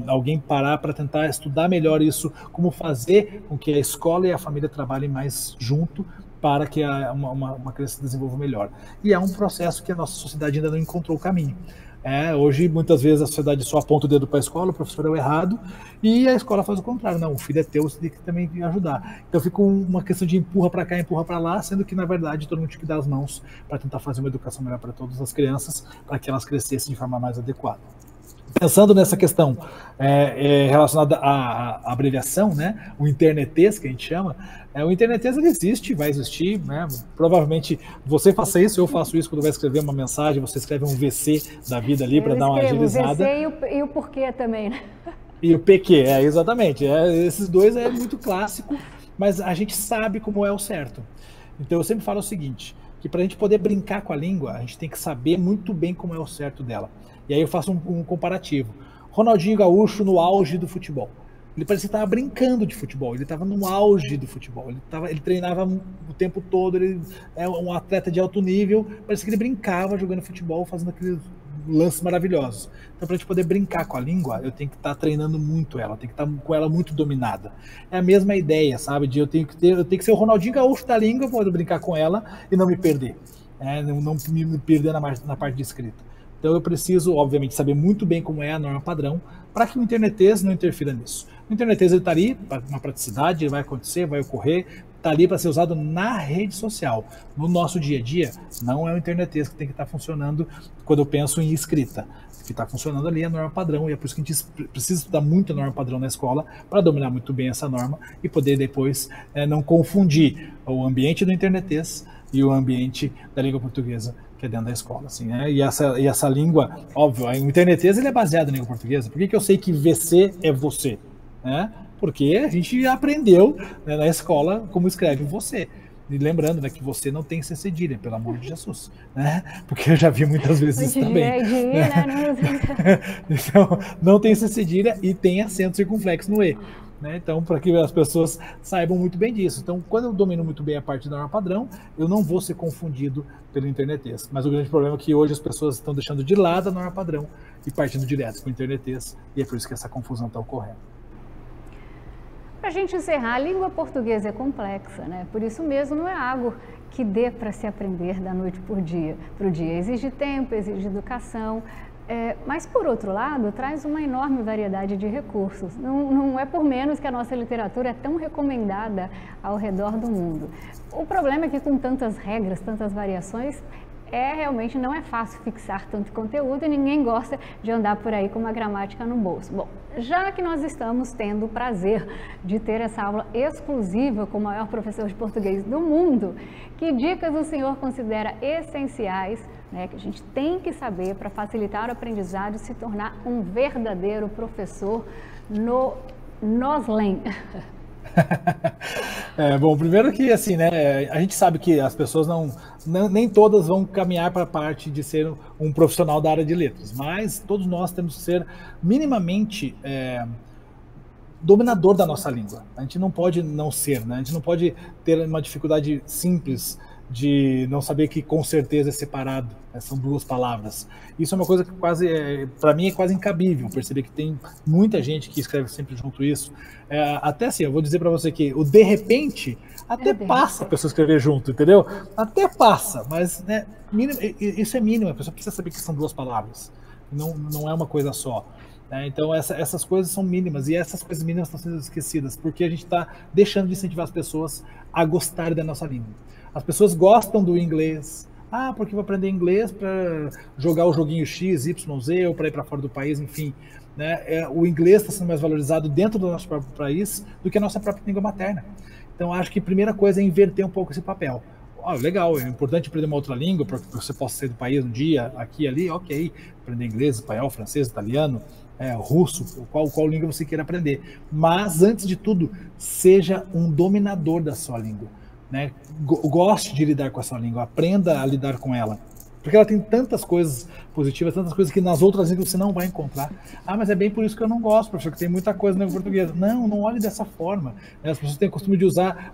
alguém parar para tentar estudar melhor isso, como fazer com que a escola e a família trabalhem mais junto, para que uma criança se desenvolva melhor. E é um processo que a nossa sociedade ainda não encontrou o caminho. Hoje, muitas vezes, a sociedade só aponta o dedo para a escola, o professor é o errado, e a escola faz o contrário. Não, o filho é teu, você tem que também ajudar. Então fica uma questão de empurra para cá, empurra para lá, sendo que, na verdade, todo mundo tinha que dar as mãos para tentar fazer uma educação melhor para todas as crianças, para que elas crescessem de forma mais adequada. Pensando nessa questão relacionada à abreviação, né, o internetês, que a gente chama, o internetês ele existe, vai existir, né, provavelmente você faça isso, eu faço isso quando vai escrever uma mensagem, você escreve um VC da vida ali para dar uma agilizada. O VC e o porquê também, né? E o PQ, exatamente, esses dois é muito clássico, mas a gente sabe como é o certo. Então eu sempre falo o seguinte, que para a gente poder brincar com a língua, a gente tem que saber muito bem como é o certo dela. E aí eu faço um comparativo. Ronaldinho Gaúcho no auge do futebol. Ele parecia que estava brincando de futebol, ele estava no auge do futebol, ele treinava o tempo todo, ele é um atleta de alto nível, parecia que ele brincava jogando futebol, fazendo aqueles lances maravilhosos. Então, para a gente poder brincar com a língua, eu tenho que estar treinando muito ela, eu tenho que estar com ela muito dominada. É a mesma ideia, sabe? De eu tenho que ser o Ronaldinho Gaúcho da língua, para poder brincar com ela e não me perder. Não me perder na parte de escrita. Então eu preciso, obviamente, saber muito bem como é a norma padrão para que o internetês não interfira nisso. O internetês está ali para uma praticidade, ele vai acontecer, vai ocorrer, está ali para ser usado na rede social. No nosso dia a dia, não é o internetês que tem que estar funcionando quando eu penso em escrita. O que está funcionando ali é a norma padrão, e é por isso que a gente precisa estudar muito a norma padrão na escola para dominar muito bem essa norma e poder depois não confundir o ambiente do internetês e o ambiente da língua portuguesa que é dentro da escola, assim, né? E essa língua, óbvio, o internetês ele é baseado na língua portuguesa. Por que eu sei que VC é você? Né? Porque a gente aprendeu, né, na escola como escreve você. E lembrando, né, que você não tem C cedilha, pelo amor de Jesus, né? Porque eu já vi muitas vezes isso também. Né? Então, não tem C cedilha e tem acento circunflexo no E. Né? Então, para que as pessoas saibam muito bem disso. Então, quando eu domino muito bem a parte da norma padrão, eu não vou ser confundido pelo internetês. Mas o grande problema é que hoje as pessoas estão deixando de lado a norma padrão e partindo direto para o internetês, e é por isso que essa confusão está ocorrendo. Para a gente encerrar, a língua portuguesa é complexa, né? Por isso mesmo não é algo que dê para se aprender da noite para o dia. Exige tempo, exige educação. Mas, por outro lado, traz uma enorme variedade de recursos. Não é por menos que a nossa literatura é tão recomendada ao redor do mundo. O problema é que, com tantas regras, tantas variações, realmente não é fácil fixar tanto conteúdo e ninguém gosta de andar por aí com uma gramática no bolso. Bom, já que nós estamos tendo o prazer de ter essa aula exclusiva com o maior professor de português do mundo, que dicas o senhor considera essenciais, né, que a gente tem que saber para facilitar o aprendizado e se tornar um verdadeiro professor no Noslen? Bom, primeiro que assim, né, a gente sabe que as pessoas nem todas vão caminhar para a parte de ser um profissional da área de letras, mas todos nós temos que ser minimamente dominador da nossa língua. A gente não pode não ser, né? A gente não pode ter uma dificuldade simples de não saber que com certeza é separado, né? São duas palavras. Isso é uma coisa que quase, para mim, é quase incabível, perceber que tem muita gente que escreve sempre junto isso. Até assim, eu vou dizer para você que o de repente até passa a pessoa escrever junto, entendeu? Até passa, mas né, isso é mínimo, a pessoa precisa saber que são duas palavras, não é uma coisa só. Então essas coisas são mínimas, e essas coisas mínimas estão sendo esquecidas, porque a gente está deixando de incentivar as pessoas a gostarem da nossa língua. As pessoas gostam do inglês, porque vou aprender inglês para jogar o joguinho X, Y, Z, ou para ir para fora do país, enfim. Né? O inglês está sendo mais valorizado dentro do nosso próprio país do que a nossa própria língua materna. Então acho que a primeira coisa é inverter um pouco esse papel. Legal, é importante aprender uma outra língua para que você possa sair do país um dia, aqui e ali, ok. Aprender inglês, espanhol, francês, italiano, russo, qual língua você queira aprender. Mas, antes de tudo, seja um dominador da sua língua. Né? Goste de lidar com a sua língua, aprenda a lidar com ela. Porque ela tem tantas coisas positivas, tantas coisas que nas outras línguas você não vai encontrar. Mas é bem por isso que eu não gosto, professor, que tem muita coisa na língua portuguesa. Não olhe dessa forma. As pessoas têm o costume de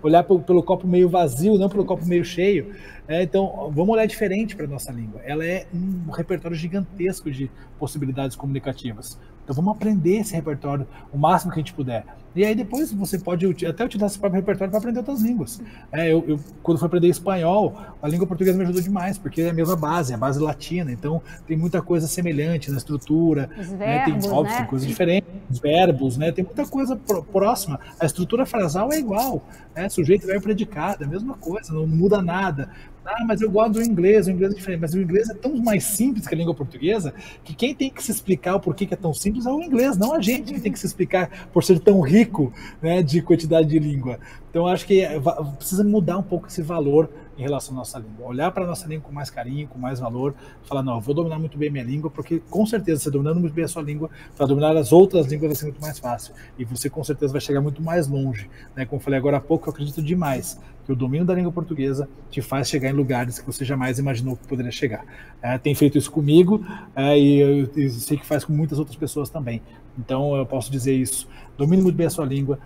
olhar pelo copo meio vazio, não pelo copo meio cheio. Então, vamos olhar diferente para a nossa língua. Ela é um repertório gigantesco de possibilidades comunicativas. Então, vamos aprender esse repertório o máximo que a gente puder. E aí depois você pode até utilizar esse próprio repertório para aprender outras línguas. Eu quando fui aprender espanhol, a língua portuguesa me ajudou demais, porque é a mesma base, a base latina, então tem muita coisa semelhante na estrutura, os verbos, tem coisas diferentes, os verbos, né? Tem muita coisa próxima. A estrutura frasal é igual, sujeito, verbo, predicado, é a mesma coisa, não muda nada. Mas eu gosto do inglês, o inglês é diferente. Mas o inglês é tão mais simples que a língua portuguesa, que quem tem que se explicar o porquê que é tão simples é o inglês, não a gente que tem que se explicar por ser tão rico, né, de quantidade de língua. Então, acho que precisa mudar um pouco esse valor em relação à nossa língua. Olhar para a nossa língua com mais carinho, com mais valor, falar, não, eu vou dominar muito bem minha língua, porque com certeza, você dominando muito bem a sua língua, para dominar as outras línguas vai ser muito mais fácil. E você com certeza vai chegar muito mais longe. Né? Como eu falei agora há pouco, eu acredito demais que o domínio da língua portuguesa te faz chegar em lugares que você jamais imaginou que poderia chegar. Tem feito isso comigo, e eu sei que faz com muitas outras pessoas também. Então eu posso dizer isso domine muito bem a sua língua,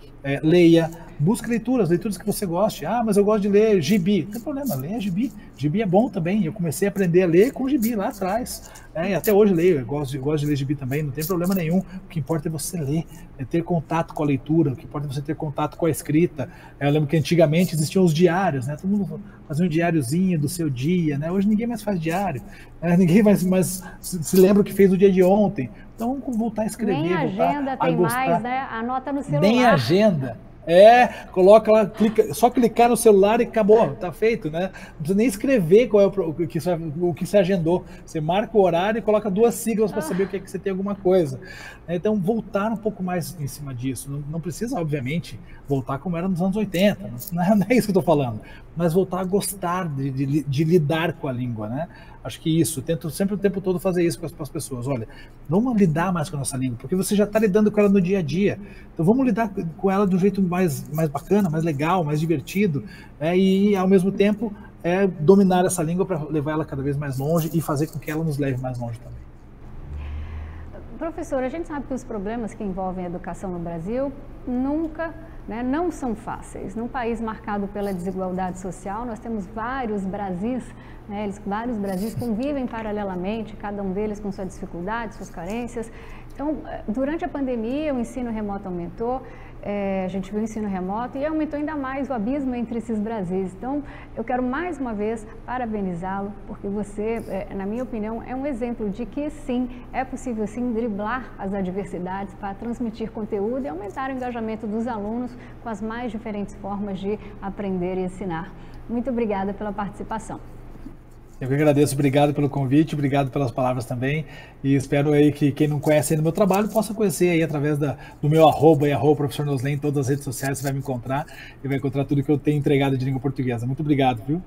leia, busque leituras que você goste. Ah, mas eu gosto de ler gibi. Não tem problema, leia gibi. Gibi é bom também. Eu comecei a aprender a ler com gibi lá atrás. E até hoje leio, eu gosto de ler gibi também, não tem problema nenhum. O que importa é você ler, é ter contato com a leitura, o que importa é você ter contato com a escrita. Eu lembro que antigamente existiam os diários, né? Todo mundo fazia um diáriozinho do seu dia, né? Hoje ninguém mais faz diário, né? Ninguém mais se lembra o que fez o dia de ontem. Então vamos voltar a escrever, nem agenda tem mais, né? Anota no celular. Nem agenda. Coloca lá, só clicar no celular e acabou, tá feito, né? Não precisa nem escrever qual é o que você agendou. Você marca o horário e coloca 2 siglas para saber o que é que você tem alguma coisa. Então, voltar um pouco mais em cima disso. Não precisa, obviamente, voltar como era nos anos 80, não é isso que eu estou falando, mas voltar a gostar de lidar com a língua, né? Acho que isso, tento sempre o tempo todo fazer isso com as pessoas. Olha, vamos lidar mais com a nossa língua, porque você já está lidando com ela no dia a dia. Então vamos lidar com ela de um jeito mais bacana, mais legal, mais divertido, e ao mesmo tempo dominar essa língua para levar ela cada vez mais longe e fazer com que ela nos leve mais longe também. Professor, a gente sabe que os problemas que envolvem a educação no Brasil não são fáceis. Num país marcado pela desigualdade social, nós temos vários Brasis, vários Brasis convivem paralelamente, cada um deles com suas dificuldades, suas carências. Então, durante a pandemia, o ensino remoto aumentou, a gente viu o ensino remoto e aumentou ainda mais o abismo entre esses Brasis. Então, eu quero mais uma vez parabenizá-lo, porque você, na minha opinião, é um exemplo de que sim, é possível sim driblar as adversidades para transmitir conteúdo e aumentar o engajamento dos alunos com as mais diferentes formas de aprender e ensinar. Muito obrigada pela participação. Eu que agradeço, obrigado pelo convite, obrigado pelas palavras também, e espero aí que quem não conhece ainda o meu trabalho possa conhecer aí através do meu @professor Noslen, em todas as redes sociais você vai me encontrar e vai encontrar tudo que eu tenho entregado de língua portuguesa. Muito obrigado, viu?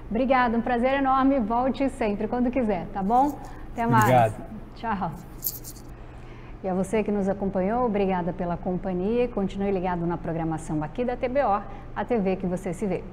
Obrigada, um prazer enorme, volte sempre, quando quiser, tá bom? Até mais. Obrigado. Tchau. E a você que nos acompanhou, obrigada pela companhia e continue ligado na programação aqui da TBO, a TV que você se vê.